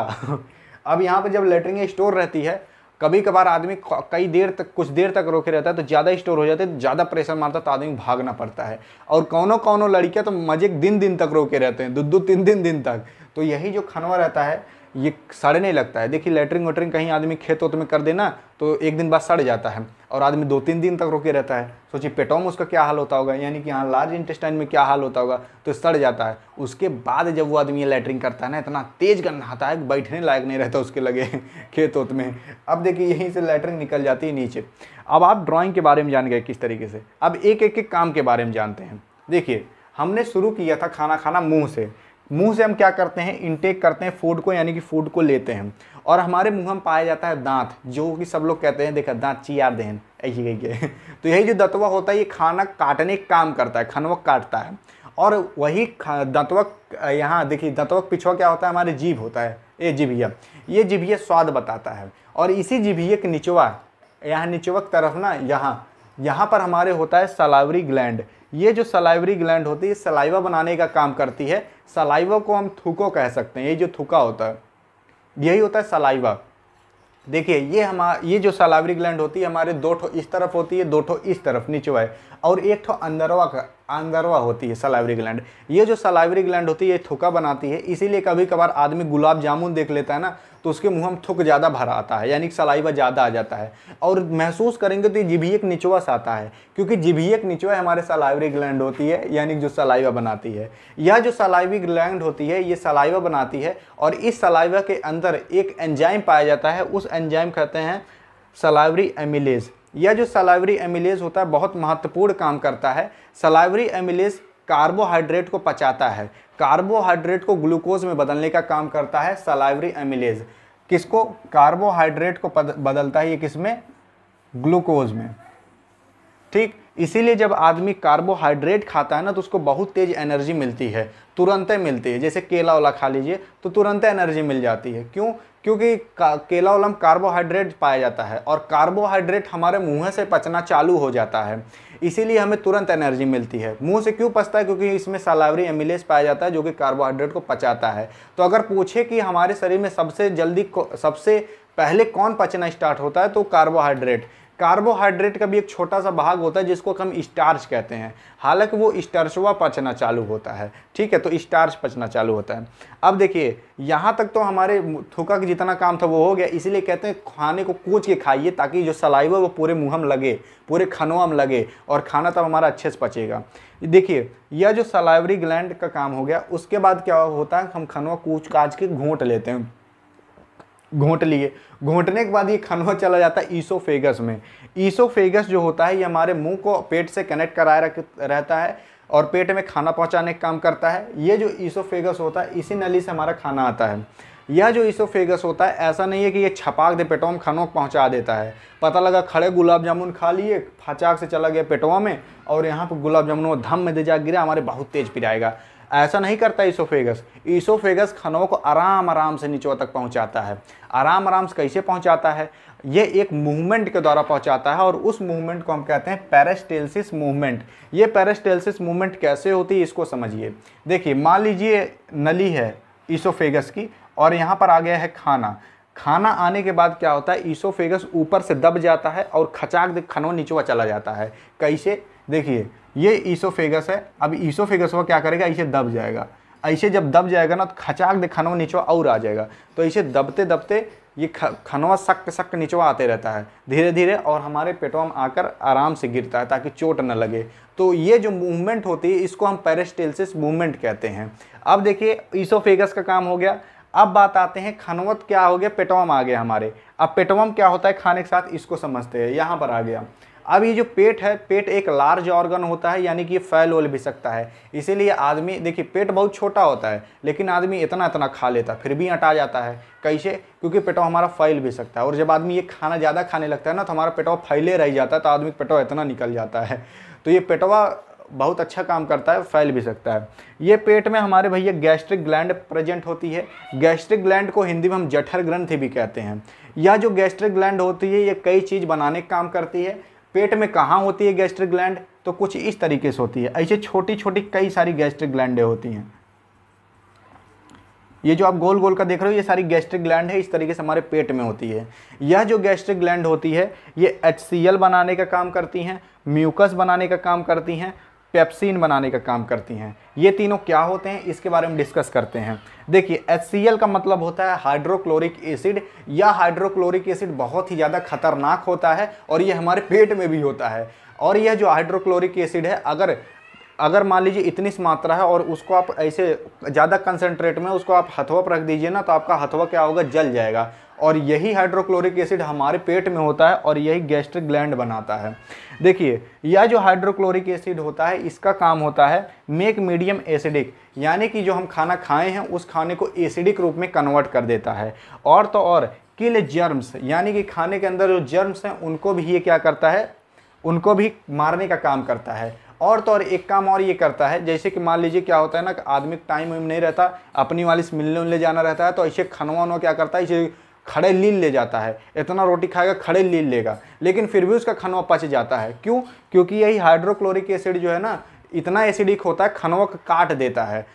A: अब यहाँ पर जब लैट्रिनियाँ स्टोर रहती है, कभी कभार आदमी कई देर तक कुछ देर तक रोके रहता है तो ज़्यादा स्टोर हो जाते हैं, ज़्यादा प्रेशर मारता है तो आदमी भागना पड़ता है। और कौनो लड़कियाँ तो मजे दिन तक रोके रहते हैं, दो तीन दिन तक। तो यही जो खनवा रहता है ये सड़ने लगता है। देखिए लैट्रिन वैट्रिन कहीं आदमी खेत वोत में कर देना तो एक दिन बाद सड़ जाता है और आदमी 2-3 दिन तक रोके रहता है। सोचिए पेटों में उसका क्या हाल होता होगा, यानी कि यहाँ लार्ज इंटेस्टाइन में क्या हाल होता होगा, तो सड़ जाता है। उसके बाद जब वो आदमी ये लैट्रिन करता है ना, इतना तेज गन नहाता है बैठने लायक नहीं रहता उसके लगे खेत वोत में। अब देखिए यहीं से लैट्रिन निकल जाती है नीचे। अब आप ड्राइंग के बारे में जान गए किस तरीके से। अब एक एक काम के बारे में जानते हैं। देखिए हमने शुरू किया था खाना खाना मुँह से। मुंह से हम क्या करते हैं, इनटेक करते हैं फूड को, यानी कि फूड को लेते हैं। और हमारे मुंह में पाया जाता है दांत, जो कि सब लोग कहते हैं देखा दांत चियार देन ऐसी कही के। तो यही जो दंतवा होता है ये खाना काटने का काम करता है, खनवक काटता है। और वही दंतवक, यहाँ देखिए दंतवक पिछवा क्या होता है, हमारे जीभ होता है, ये जिभिया। ये जिभिया स्वाद बताता है। और इसी जिभिया के निचवा, यहाँ निचवक तरफ ना, यहाँ पर हमारे होता है सलाइवरी ग्लैंड। ये जो सलाइवरी ग्लैंड होती है सलाइवा बनाने का काम करती है। सलाइवा को हम थूको कह सकते हैं। ये जो थूका होता है यही होता है सलाइवा। देखिए ये जो सलाइवरी ग्लैंड होती है हमारे 2 ठो इस तरफ होती है, 2 ठो इस तरफ नीचे है, और 1 ठो अंदरवा का अंदरवा होती है सलाइवरी ग्लैंड। ये जो सलाइवरी ग्लैंड होती है ये थूका बनाती है, इसीलिए कभी कभार आदमी गुलाब जामुन देख लेता है ना तो उसके मुंह में थूक ज़्यादा भरा आता है, यानी कि सलाइवा ज़्यादा आ जाता है। और महसूस करेंगे तो ये जिभीयक निचवा से आता है, क्योंकि जिभीयक निचवा हमारे सलाइवरी ग्लैंड होती है, यानी जो सलाइवा बनाती है। यह जो सलाइवरी ग्लैंड होती है ये सलाइवा बनाती है, और इस सलाइवा के अंदर एक एंजाइम पाया जाता है, उस एंजाइम कहते हैं सलाइवरी एमिलेज। यह जो सलाइवरी एमिलेज होता है बहुत महत्वपूर्ण काम करता है। सलाइवरी एमिलेज कार्बोहाइड्रेट को पचाता है, कार्बोहाइड्रेट को ग्लूकोज में बदलने का काम करता है सलाइवरी एमिलेज। किसको? कार्बोहाइड्रेट को बदलता है ये किसमें? ग्लूकोज में। ठीक, इसीलिए जब आदमी कार्बोहाइड्रेट खाता है ना तो उसको बहुत तेज एनर्जी मिलती है, तुरंत मिलती है। जैसे केला वाला खा लीजिए तो तुरंत एनर्जी मिल जाती है। क्यों? क्योंकि केला वाला में कार्बोहाइड्रेट पाया जाता है, और कार्बोहाइड्रेट हमारे मुंह से पचना चालू हो जाता है, इसीलिए हमें तुरंत एनर्जी मिलती है। मुंह से क्यों पचता है? क्योंकि इसमें सलाइवरी एमिलेज पाया जाता है जो कि कार्बोहाइड्रेट को पचाता है। तो अगर पूछे कि हमारे शरीर में सबसे पहले कौन पचना स्टार्ट होता है तो कार्बोहाइड्रेट। कार्बोहाइड्रेट का भी एक छोटा सा भाग होता है जिसको हम स्टार्च कहते हैं, हालांकि वो स्टार्चवा पचना चालू होता है। ठीक है, तो स्टार्च पचना चालू होता है। अब देखिए यहाँ तक तो हमारे थूका का जितना काम था वो हो गया, इसीलिए कहते हैं खाने को कूच के खाइए ताकि जो सलाइवा वो पूरे मुँह में लगे, पूरे खनवा में लगे, और खाना तब हमारा अच्छे से पचेगा। देखिए यह जो सलाइवरी ग्लैंड का काम हो गया, उसके बाद क्या होता है, हम खनवा कूच काच के घोंट लेते हैं। घोंट लिए, घोंटने के बाद ये खनवा चला जाता है ईसोफेगस में। ईसोफेगस जो होता है ये हमारे मुंह को पेट से कनेक्ट कराए रहता है और पेट में खाना पहुंचाने का काम करता है। ये जो ईसोफेगस होता है इसी नली से हमारा खाना आता है। यह जो ईसोफेगस होता है ऐसा नहीं है कि ये छपाक दे पेटवा में खानों को पहुंचा देता है। पता लगा खड़े गुलाब जामुन खा लिए, फचाक से चला गया पेटवा में और यहाँ पर गुलाब जामुन धम में दे जा गिरा, हमारे बहुत तेज पिराएगा। ऐसा नहीं करता ईसोफेगस। ईसोफेगस खनों को आराम आराम से नीचे तक पहुंचाता है। आराम आराम से कैसे पहुंचाता है? ये एक मूवमेंट के द्वारा पहुंचाता है, और उस मूवमेंट को हम कहते हैं पेरिस्टाल्सिस मूवमेंट। ये पेरिस्टाल्सिस मूवमेंट कैसे होती है इसको समझिए। देखिए मान लीजिए नली है ईसोफेगस की, और यहाँ पर आ गया है खाना। खाना आने के बाद क्या होता है, ईसोफेगस ऊपर से दब जाता है और खचाक खनवा नीचे चला जाता है। कैसे? देखिए ये ईसोफेगस है, अब ईसोफेगस वो क्या करेगा, ऐसे दब जाएगा। ऐसे जब दब जाएगा ना तो खचाक दे खनवा नीचे और आ जाएगा। तो ऐसे दबते दबते ये खनवा सक नीचवा आते रहता है धीरे धीरे, और हमारे पेटवा में आकर आराम से गिरता है ताकि चोट न लगे। तो ये जो मूवमेंट होती है इसको हम पेरिस्टाल्सिस मूवमेंट कहते हैं। अब देखिए ईसोफेगस का काम हो गया। अब बात आते हैं खनवत क्या हो गया, पेटवा में आ गया हमारे। अब पेटवा में क्या होता है खाने के साथ, इसको समझते हैं। यहाँ पर आ गया। अब ये जो पेट है, पेट एक लार्ज ऑर्गन होता है, यानी कि ये फैल ओल भी सकता है। इसीलिए आदमी, देखिए पेट बहुत छोटा होता है लेकिन आदमी इतना इतना खा लेता है फिर भी अटा जाता है। कैसे? क्योंकि पेटवा हमारा फैल भी सकता है, और जब आदमी ये खाना ज़्यादा खाने लगता है ना तो हमारा पेटवा फैले रह जाता है, तो आदमी पेटवा इतना निकल जाता है। तो ये पेटवा बहुत अच्छा काम करता है, फैल भी सकता है। ये पेट में हमारे भैया गैस्ट्रिक ग्लैंड प्रेजेंट होती है। गैस्ट्रिक ग्लैंड को हिंदी में हम जठर ग्रंथि भी कहते हैं। यह जो गैस्ट्रिक ग्लैंड होती है ये कई चीज़ बनाने का काम करती है। पेट में कहाँ होती है गैस्ट्रिक ग्लैंड? तो कुछ इस तरीके से होती है। ऐसे छोटी छोटी कई सारी गैस्ट्रिक ग्लैंडें होती हैं। ये जो आप गोल गोल का देख रहे हो ये सारी गैस्ट्रिक ग्लैंड है, इस तरीके से हमारे पेट में होती है। यह जो गैस्ट्रिक ग्लैंड होती है ये HCl बनाने का काम करती हैं, म्यूकस बनाने का काम करती हैं, पेप्सिन बनाने का काम करती हैं। ये तीनों क्या होते हैं इसके बारे में डिस्कस करते हैं। देखिए HCl का मतलब होता है हाइड्रोक्लोरिक एसिड। यह हाइड्रोक्लोरिक एसिड बहुत ही ज़्यादा खतरनाक होता है और ये हमारे पेट में भी होता है। और यह जो हाइड्रोक्लोरिक एसिड है अगर मान लीजिए इतनी सी मात्रा है और उसको आप ऐसे ज़्यादा कंसनट्रेट में उसको आप हथवा पर रख दीजिए ना तो आपका हथवा क्या होगा, जल जाएगा। और यही हाइड्रोक्लोरिक एसिड हमारे पेट में होता है और यही गैस्ट्रिक ग्लैंड बनाता है। देखिए यह जो हाइड्रोक्लोरिक एसिड होता है इसका काम होता है मेक मीडियम एसिडिक, यानी कि जो हम खाना खाए हैं उस खाने को एसिडिक रूप में कन्वर्ट कर देता है। और तो और किल जर्म्स, यानी कि खाने के अंदर जो जर्म्स हैं उनको भी ये क्या करता है, उनको भी मारने का काम करता है। और तो और एक काम और ये करता है, जैसे कि मान लीजिए क्या होता है ना कि आदमी का टाइम नहीं रहता, अपनी वाली से मिलने उलने जाना रहता है, तो ऐसे खनवा क्या करता है, इसे खड़े लील ले जाता है। इतना रोटी खाएगा खड़े लील लेगा, लेकिन फिर भी उसका खनवा पच जाता है। क्यों? क्योंकि यही हाइड्रोक्लोरिक एसिड जो है ना इतना एसिडिक होता है, खनवा को काट देता है।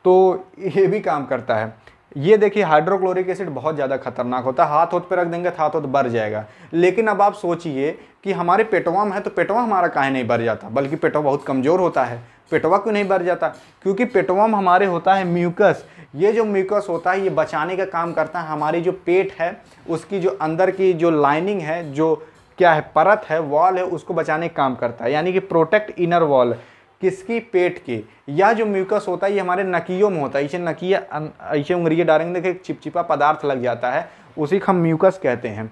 A: तो ये भी काम करता है। ये देखिए हाइड्रोक्लोरिक एसिड बहुत ज़्यादा खतरनाक होता है, हाथ पे रख देंगे तो हाथ भर जाएगा। लेकिन अब आप सोचिए कि हमारे पेटवा में है तो पेटवा हमारा काहे नहीं भर जाता, बल्कि पेटवा बहुत कमज़ोर होता है। पेटवा क्यों नहीं भर जाता? क्योंकि पेटवा में हमारे होता है म्यूकस। ये जो म्यूकस होता है ये बचाने का काम करता है। हमारी जो पेट है उसकी जो अंदर की जो लाइनिंग है, जो क्या है, परत है, वॉल है, उसको बचाने का काम करता है। यानी कि प्रोटेक्ट इनर वॉल किसकी? पेट की। या जो म्यूकस होता है ये हमारे नकियों में होता है। इसे नकिया ऐसे उंगलियाँ डालेंगे, देखिए चिपचिपा पदार्थ लग जाता है, उसी को हम म्यूकस कहते हैं।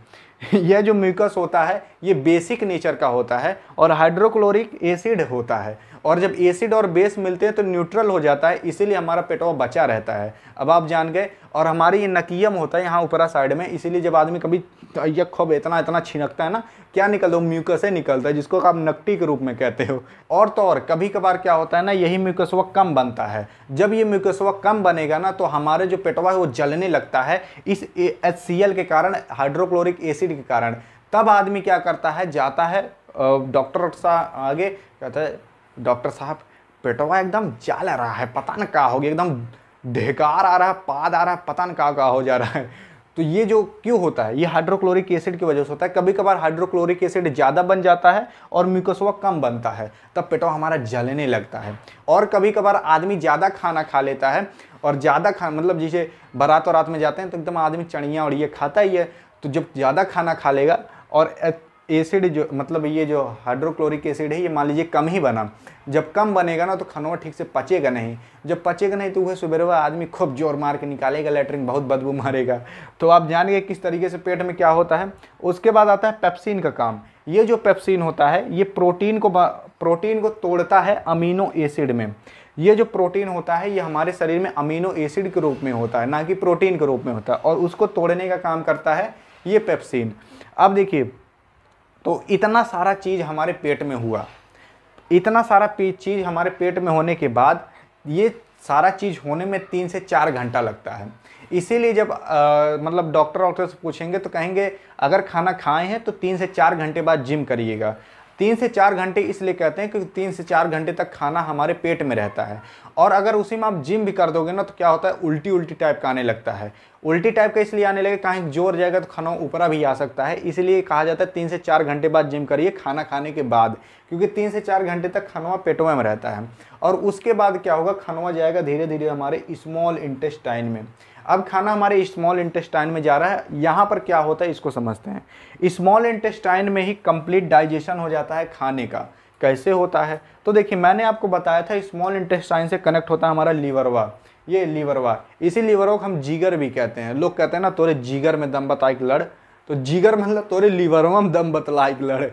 A: यह जो म्यूकस होता है ये बेसिक नेचर का होता है और हाइड्रोक्लोरिक एसिड होता है। और जब एसिड और बेस मिलते हैं तो न्यूट्रल हो जाता है, इसीलिए हमारा पेटवा बचा रहता है। अब आप जान गए। और हमारी ये नकियम होता है यहाँ ऊपरा साइड में, इसीलिए जब आदमी कभी खूब इतना इतना छिनकता है ना, क्या निकलता है? म्यूकस से निकलता है, जिसको आप नकटी के रूप में कहते हो। और तो और कभी कभार क्या होता है ना, यही म्यूकसवा कम बनता है। जब ये म्यूकसवा कम बनेगा ना तो हमारे जो पेटवा है वो जलने लगता है, इस HCl के कारण, हाइड्रोक्लोरिक एसिड के कारण। तब आदमी क्या करता है, जाता है डॉक्टर साहब आगे, कहता है डॉक्टर साहब पेटवा एकदम जल रहा है, पता न क्या हो गया, एकदम ढेकार आ रहा है, पाद आ रहा है, पता न क्या हो जा रहा है। तो ये जो क्यों होता है, ये हाइड्रोक्लोरिक एसिड की वजह से होता है। कभी कभार हाइड्रोक्लोरिक एसिड ज़्यादा बन जाता है और म्यूकसवा कम बनता है, तब पेटवा हमारा जलने लगता है। और कभी कभार आदमी ज़्यादा खाना खा लेता है, और ज़्यादा मतलब जैसे बारात और रात में जाते हैं तो एकदम आदमी चढ़ियाँ और ये खाता ही है। तो जब ज़्यादा खाना खा लेगा और एसिड जो मतलब ये जो हाइड्रोक्लोरिक एसिड है ये मान लीजिए कम ही बना, जब कम बनेगा ना तो खाना ठीक से पचेगा नहीं। जब पचेगा नहीं तो वह सुबह आदमी खूब जोर मार के निकालेगा, लेटरिन बहुत बदबू मारेगा। तो आप जानिए किस तरीके से पेट में क्या होता है। उसके बाद आता है पेप्सिन का काम। ये जो पेप्सिन होता है ये प्रोटीन को तोड़ता है अमीनो एसिड में। ये जो प्रोटीन होता है ये हमारे शरीर में अमीनो एसिड के रूप में होता है, ना कि प्रोटीन के रूप में होता है, और उसको तोड़ने का काम करता है ये पेप्सिन। अब देखिए, तो इतना सारा चीज़ हमारे पेट में हुआ, इतना सारा चीज़ हमारे पेट में होने के बाद ये सारा चीज़ होने में 3 से 4 घंटा लगता है। इसीलिए जब मतलब डॉक्टर से पूछेंगे तो कहेंगे अगर खाना खाए हैं तो 3 से 4 घंटे बाद जिम करिएगा। 3 से 4 घंटे इसलिए कहते हैं क्योंकि 3 से 4 घंटे तक खाना हमारे पेट में रहता है। और अगर उसी में आप जिम भी कर दोगे ना तो क्या होता है, उल्टी उल्टी टाइप का आने लगता है। उल्टी टाइप का इसलिए आने लगे, कहीं जोर जाएगा तो खाना ऊपरा भी आ सकता है, इसलिए कहा जाता है 3 से 4 घंटे बाद जिम करिए खाना खाने के बाद, क्योंकि 3 से 4 घंटे तक खाना पेटवा में रहता है। और उसके बाद क्या होगा, खाना जाएगा धीरे धीरे हमारे स्मॉल इंटेस्टाइन में। अब खाना हमारे स्मॉल इंटेस्टाइन में जा रहा है, यहाँ पर क्या होता है इसको समझते हैं। स्मॉल इंटेस्टाइन में ही कंप्लीट डाइजेशन हो जाता है खाने का। कैसे होता है तो देखिए, मैंने आपको बताया था स्मॉल इंटेस्टाइन से कनेक्ट होता है हमारा लीवरवा। ये लीवरवा, इसी लीवरों को हम जिगर भी कहते हैं। लोग कहते हैं ना तोरे जिगर में दम बता के लड़, तो जिगर मतलब तोरे लीवरवा में दम बतला के लड़।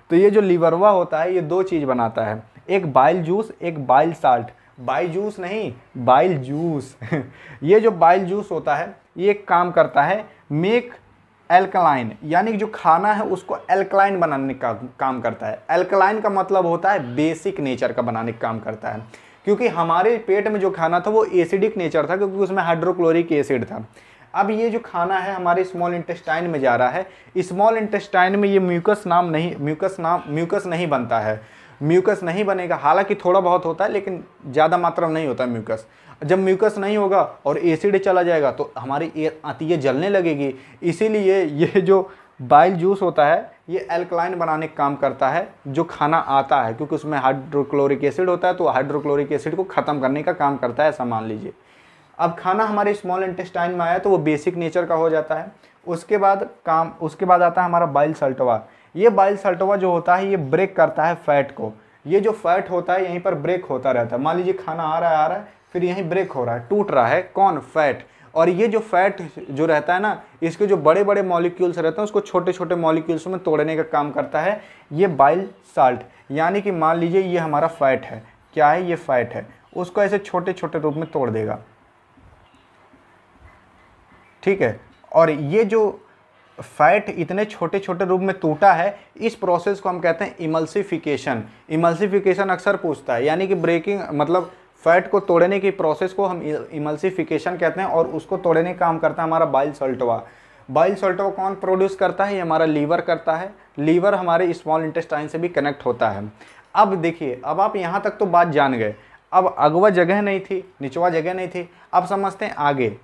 A: तो ये जो लीवरवा होता है ये 2 चीज़ बनाता है, एक बाइल जूस, एक बाइल साल्ट। बाइल जूस नहीं, बाइल जूस। ये जो बाइल जूस होता है ये एक काम करता है मेक एल्कलाइन, यानी कि जो खाना है उसको एल्कलाइन बनाने का काम करता है। एल्कलाइन का मतलब होता है बेसिक नेचर का बनाने का काम करता है, क्योंकि हमारे पेट में जो खाना था वो एसिडिक नेचर था, क्योंकि उसमें हाइड्रोक्लोरिक एसिड था। अब ये जो खाना है हमारे स्मॉल इंटेस्टाइन में जा रहा है, स्मॉल इंटेस्टाइन में ये म्यूकस नहीं बनता है। म्यूकस नहीं बनेगा, हालांकि थोड़ा बहुत होता है लेकिन ज़्यादा मात्रा में नहीं होता म्यूकस। जब म्यूकस नहीं होगा और एसिड चला जाएगा तो हमारी आंतें जलने लगेगी। इसीलिए ये जो बाइल जूस होता है ये एल्कलाइन बनाने का काम करता है जो खाना आता है, क्योंकि उसमें हाइड्रोक्लोरिक एसिड होता है, तो हाइड्रोक्लोरिक एसिड को ख़त्म करने का काम करता है, ऐसा मान लीजिए। अब खाना हमारे स्मॉल इंटेस्टाइन में आया तो वो बेसिक नेचर का हो जाता है। उसके बाद आता है हमारा बाइल सल्टवा। ये बाइल सल्टवा जो होता है ये ब्रेक करता है फैट को। ये जो फैट होता है यहीं पर ब्रेक होता रहता है। मान लीजिए खाना आ रहा है फिर यहीं ब्रेक हो रहा है, टूट रहा है, कौन? फैट। और ये जो फैट जो रहता है ना, इसके जो बड़े बड़े मॉलिक्यूल्स रहते हैं उसको छोटे छोटे मॉलिक्यूल्स में तोड़ने का काम करता है ये बाइल साल्ट। यानी कि मान लीजिए ये हमारा फैट है, क्या है, ये फैट है, उसको ऐसे छोटे छोटे रूप में तोड़ देगा, ठीक है। और ये जो फैट इतने छोटे छोटे रूप में टूटा है, इस प्रोसेस को हम कहते हैं इमल्सिफिकेशन। इमल्सिफिकेशन अक्सर पूछता है, यानी कि ब्रेकिंग मतलब फैट को तोड़ने की प्रोसेस को हम इमल्सिफिकेशन कहते हैं, और उसको तोड़ने का काम करता है हमारा बाइल सल्टवा। बाइल सल्टवा कौन प्रोड्यूस करता है? ये हमारा लीवर करता है। लीवर हमारे स्मॉल इंटेस्टाइन से भी कनेक्ट होता है। अब देखिए, अब आप यहाँ तक तो बात जान गए। अब अगवा जगह नहीं थी, निचवा जगह नहीं थी, अब समझते हैं आगे।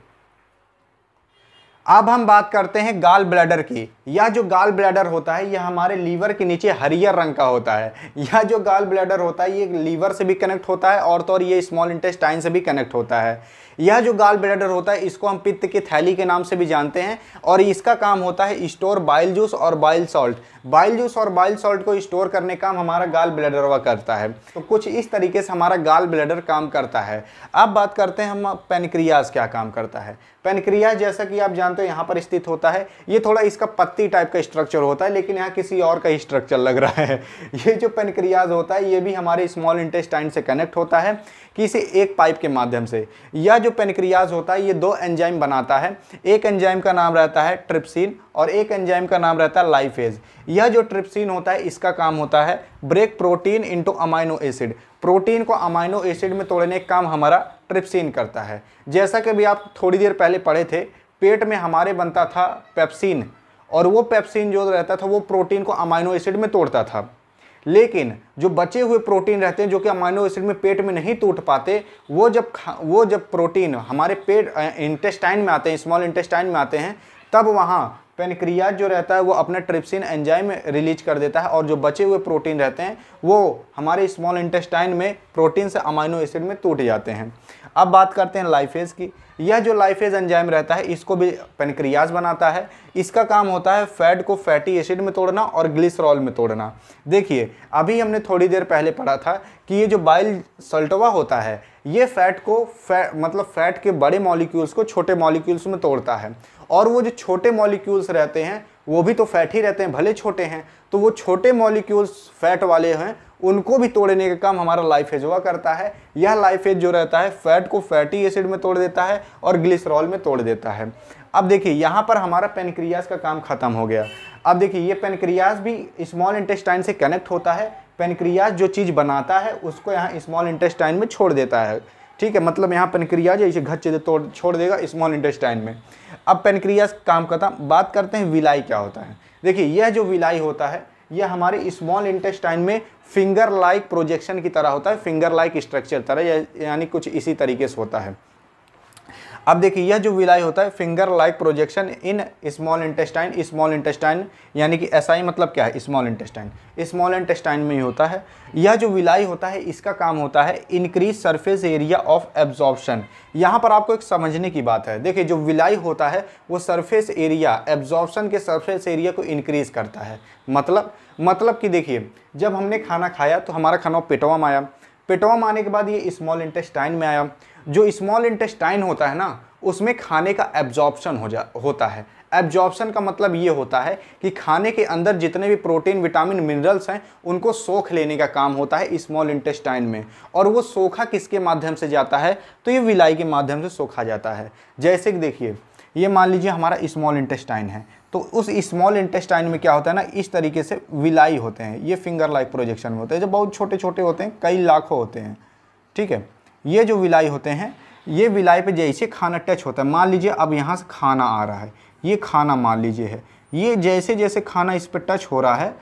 A: अब हम बात करते हैं गाल ब्लैडर की। यह जो गाल ब्लैडर होता है यह हमारे लीवर के नीचे हरियर रंग का होता है। यह जो गाल ब्लैडर होता है ये लीवर से भी कनेक्ट होता है और तो और ये स्मॉल इंटेस्टाइन से भी कनेक्ट होता है। यह जो गाल ब्लैडर होता है इसको हम पित्त की थैली के नाम से भी जानते हैं और इसका काम होता है स्टोर बाइल जूस और बाइल सॉल्ट। बाइल जूस और बाइल सॉल्ट को स्टोर करने का काम हमारा गाल ब्लैडर वह करता है। तो कुछ इस तरीके से हमारा गाल ब्लैडर काम करता है। अब बात करते हैं हम पैनक्रियाज क्या काम करता है। पैनक्रियाज जैसा कि आप जानते हो यहाँ पर स्थित होता है। ये थोड़ा इसका पत्ती टाइप का स्ट्रक्चर होता है लेकिन यहाँ किसी और का ही स्ट्रक्चर लग रहा है। ये जो पैनक्रियाज होता है ये भी हमारे स्मॉल इंटेस्टाइन से कनेक्ट होता है किसी एक पाइप के माध्यम से। यह जो पैनक्रियाज होता है ये दो एंजाइम बनाता है। एक एंजाइम का नाम रहता है ट्रिप्सिन और एक एंजाइम का नाम रहता है लाइफेज। यह जो ट्रिप्सिन होता है इसका काम होता है break protein into amino acid. Protein को अमाइनो एसिड में तोड़ने का काम हमारा ट्रिप्सिन करता है। जैसा कि भी आप थोड़ी देर पहले पढ़े थे, पेट में हमारे बनता था पेप्सिन और वो पेप्सिन जो रहता था वो प्रोटीन को अमाइनो एसिड में तोड़ता था। लेकिन जो बचे हुए प्रोटीन रहते हैं जो कि अमाइनो एसिड में पेट में नहीं टूट पाते, वो जब प्रोटीन हमारे पेट इंटेस्टाइन में आते हैं, स्मॉल इंटेस्टाइन में आते हैं, तब वहाँ पैनक्रियाज जो रहता है वो अपना ट्रिप्सिन एंजाइम रिलीज कर देता है और जो बचे हुए प्रोटीन रहते हैं वो हमारे स्मॉल इंटेस्टाइन में प्रोटीन से अमाइनो एसिड में टूट जाते हैं। अब बात करते हैं लाइफेज की। यह जो लाइफेज एंजाइम रहता है इसको भी पैनक्रियाज बनाता है। इसका काम होता है फैट को फैटी एसिड में तोड़ना और ग्लिसरॉल में तोड़ना। देखिए अभी हमने थोड़ी देर पहले पढ़ा था कि ये जो बाइल सल्टवा होता है ये फैट को फैट के बड़े मॉलिक्यूल्स को छोटे मॉलिक्यूल्स में तोड़ता है और वो जो छोटे मॉलिक्यूल्स रहते हैं वो भी तो फैट ही रहते हैं, भले छोटे हैं। तो वो छोटे मॉलिक्यूल्स फैट वाले हैं उनको भी तोड़ने का काम हमारा लाइफेज हुआ करता है। यह लाइफेज जो रहता है फैट को फैटी एसिड में तोड़ देता है और ग्लिसरॉल में तोड़ देता है। अब देखिए यहाँ पर हमारा पैनक्रियाज का काम खत्म हो गया। अब देखिए ये पैनक्रियाज भी स्मॉल इंटेस्टाइन से कनेक्ट होता है। पैनक्रियाज जो चीज़ बनाता है उसको यहाँ स्मॉल इंटेस्टाइन में छोड़ देता है। ठीक है, मतलब यहाँ पैनक्रियाज इसे घच्चे से तोड़ छोड़ देगा स्मॉल इंटेस्टाइन में। अब पैनक्रियाज काम खत्म। बात करते हैं विलाई क्या होता है। देखिए यह जो विलाई होता है यह हमारे स्मॉल इंटेस्टाइन में फिंगर लाइक प्रोजेक्शन की तरह होता है, फिंगर लाइक स्ट्रक्चर तरह, यानी कुछ इसी तरीके से होता है। अब देखिए यह जो विलाई होता है finger like projection in small intestine यानी कि एसआई मतलब क्या है, स्मॉल इंटेस्टाइन में ही होता है। यह जो विलाई होता है इसका काम होता है increase surface area of absorption. यहाँ पर आपको एक समझने की बात है। देखिए जो विलाई होता है वो सरफेस एरिया, एब्जॉर्प्शन के सरफेस एरिया को इंक्रीज करता है। मतलब कि देखिए जब हमने खाना खाया तो हमारा खाना पेटवा में आया, पेटवा में आने के बाद ये स्मॉल इंटेस्टाइन में आया। जो स्मॉल इंटेस्टाइन होता है ना उसमें खाने का एब्जॉर्प्शन होता है। एब्जॉर्प्शन का मतलब ये होता है कि खाने के अंदर जितने भी प्रोटीन विटामिन मिनरल्स हैं उनको सोख लेने का काम होता है स्मॉल इंटेस्टाइन में। और वो सोखा किसके माध्यम से जाता है, तो ये विलाई के माध्यम से सोखा जाता है। जैसे कि देखिए ये मान लीजिए हमारा स्मॉल इंटेस्टाइन है, तो उस स्मॉल इंटेस्टाइन में क्या होता है ना, इस तरीके से विलाई होते हैं। ये फिंगर लाइक प्रोजेक्शन होते हैं जो बहुत छोटे छोटे होते हैं, कई लाखों होते हैं। ठीक है, ये जो विलाई होते हैं ये विलाई पे जैसे खाना टच होता है, मान लीजिए अब यहाँ से खाना आ रहा है, ये खाना मान लीजिए है, ये जैसे जैसे खाना इस पर टच हो रहा है,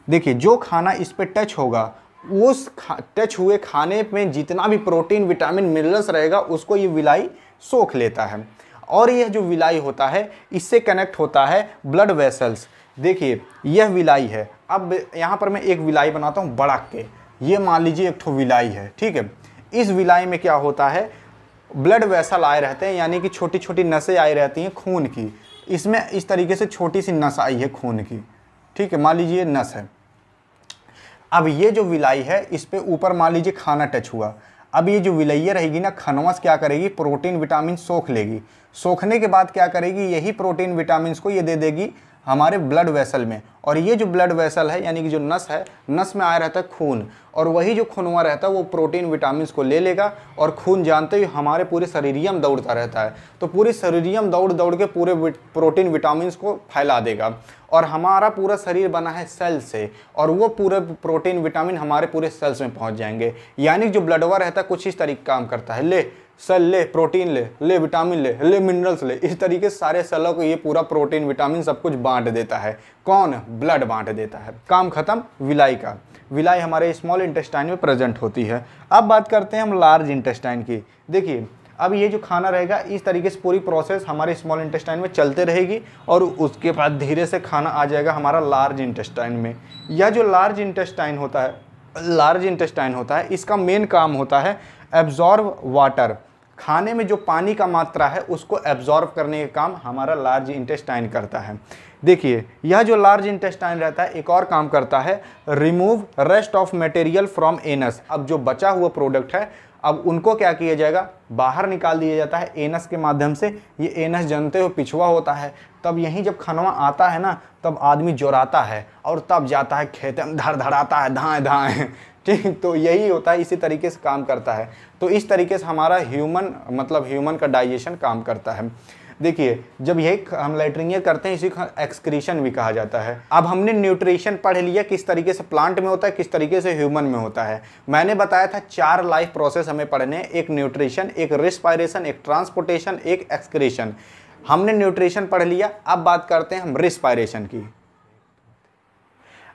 A: देखिए जो खाना इस पर टच होगा उस टच हुए खाने में जितना भी प्रोटीन विटामिन मिनरल्स रहेगा उसको ये विलाई सोख लेता है। और यह जो विलाई होता है इससे कनेक्ट होता है ब्लड वेसल्स। देखिए यह विलाई है। अब यहाँ पर मैं एक विलाई बनाता हूँ बड़ा के, ये मान लीजिए एक ठो विलाई है। ठीक है, इस विलाई में क्या होता है, ब्लड वेसल आए रहते हैं, यानी कि छोटी छोटी नसें आई रहती हैं खून की। इसमें इस तरीके से छोटी सी नस आई है खून की। ठीक है, मान लीजिए नस है। अब ये जो विलाई है इस पे ऊपर मान लीजिए खाना टच हुआ। अब ये जो विलैया रहेगी ना, खनवस क्या करेगी, प्रोटीन विटामिन सोख लेगी। सोखने के बाद क्या करेगी, यही प्रोटीन विटामिन को ये दे देगी हमारे ब्लड वेसल में। और ये जो ब्लड वेसल है यानी कि जो नस है, नस में आया रहता है खून, और वही जो खूनवा रहता है वो प्रोटीन विटामिन को ले लेगा और खून जानते ही हमारे पूरे शरीरिया में दौड़ता रहता है, तो पूरी शरीरिया में दौड़ दौड़ के पूरे प्रोटीन विटामिन को फैला देगा। और हमारा पूरा शरीर बना है सेल से, और वो पूरे प्रोटीन विटामिन हमारे पूरे सेल्स में पहुंच जाएंगे। यानी जो ब्लडवा रहता है कुछ इस तरीके काम करता है, ले सेल ले प्रोटीन ले विटामिन ले मिनरल्स ले, इस तरीके से सारे सेलों को ये पूरा प्रोटीन विटामिन सब कुछ बांट देता है। कौन, ब्लड बांट देता है। काम खत्म विलाई का। विलाई हमारे स्मॉल इंटेस्टाइन में प्रेजेंट होती है। अब बात करते हैं हम लार्ज इंटेस्टाइन की। देखिए अब ये जो खाना रहेगा इस तरीके से पूरी प्रोसेस हमारे स्मॉल इंटेस्टाइन में चलते रहेगी और उसके बाद धीरे से खाना आ जाएगा हमारा लार्ज इंटेस्टाइन में। यह जो लार्ज इंटेस्टाइन होता है इसका मेन काम होता है एब्जॉर्ब वाटर, खाने में जो पानी का मात्रा है उसको एब्जॉर्ब करने का काम हमारा लार्ज इंटेस्टाइन करता है। देखिए यह जो लार्ज इंटेस्टाइन रहता है एक और काम करता है, remove rest of material from anus. अब जो बचा हुआ प्रोडक्ट है अब उनको क्या किया जाएगा, बाहर निकाल दिया जाता है एनस के माध्यम से। ये एनस जानते हो पिछुआ होता है, तब यहीं जब खाना आता है ना तब आदमी जोराता है और तब जाता है खेत में धड़धड़ाता है धाएं धाएं, ठीक। तो यही होता है, इसी तरीके से काम करता है। तो इस तरीके से हमारा ह्यूमन का डाइजेशन काम करता है। देखिए जब यही हम लैट्रिन करते हैं इसी को एक्सक्रीशन भी कहा जाता है। अब हमने न्यूट्रिशन पढ़ लिया किस तरीके से प्लांट में होता है, किस तरीके से ह्यूमन में होता है। मैंने बताया था 4 लाइफ प्रोसेस हमें पढ़ने, एक न्यूट्रिशन, एक रिस्पायरेशन, एक ट्रांसपोर्टेशन, एक एक्सक्रीशन। हमने न्यूट्रिशन पढ़ लिया, अब बात करते हैं हम रिस्पायरेशन की।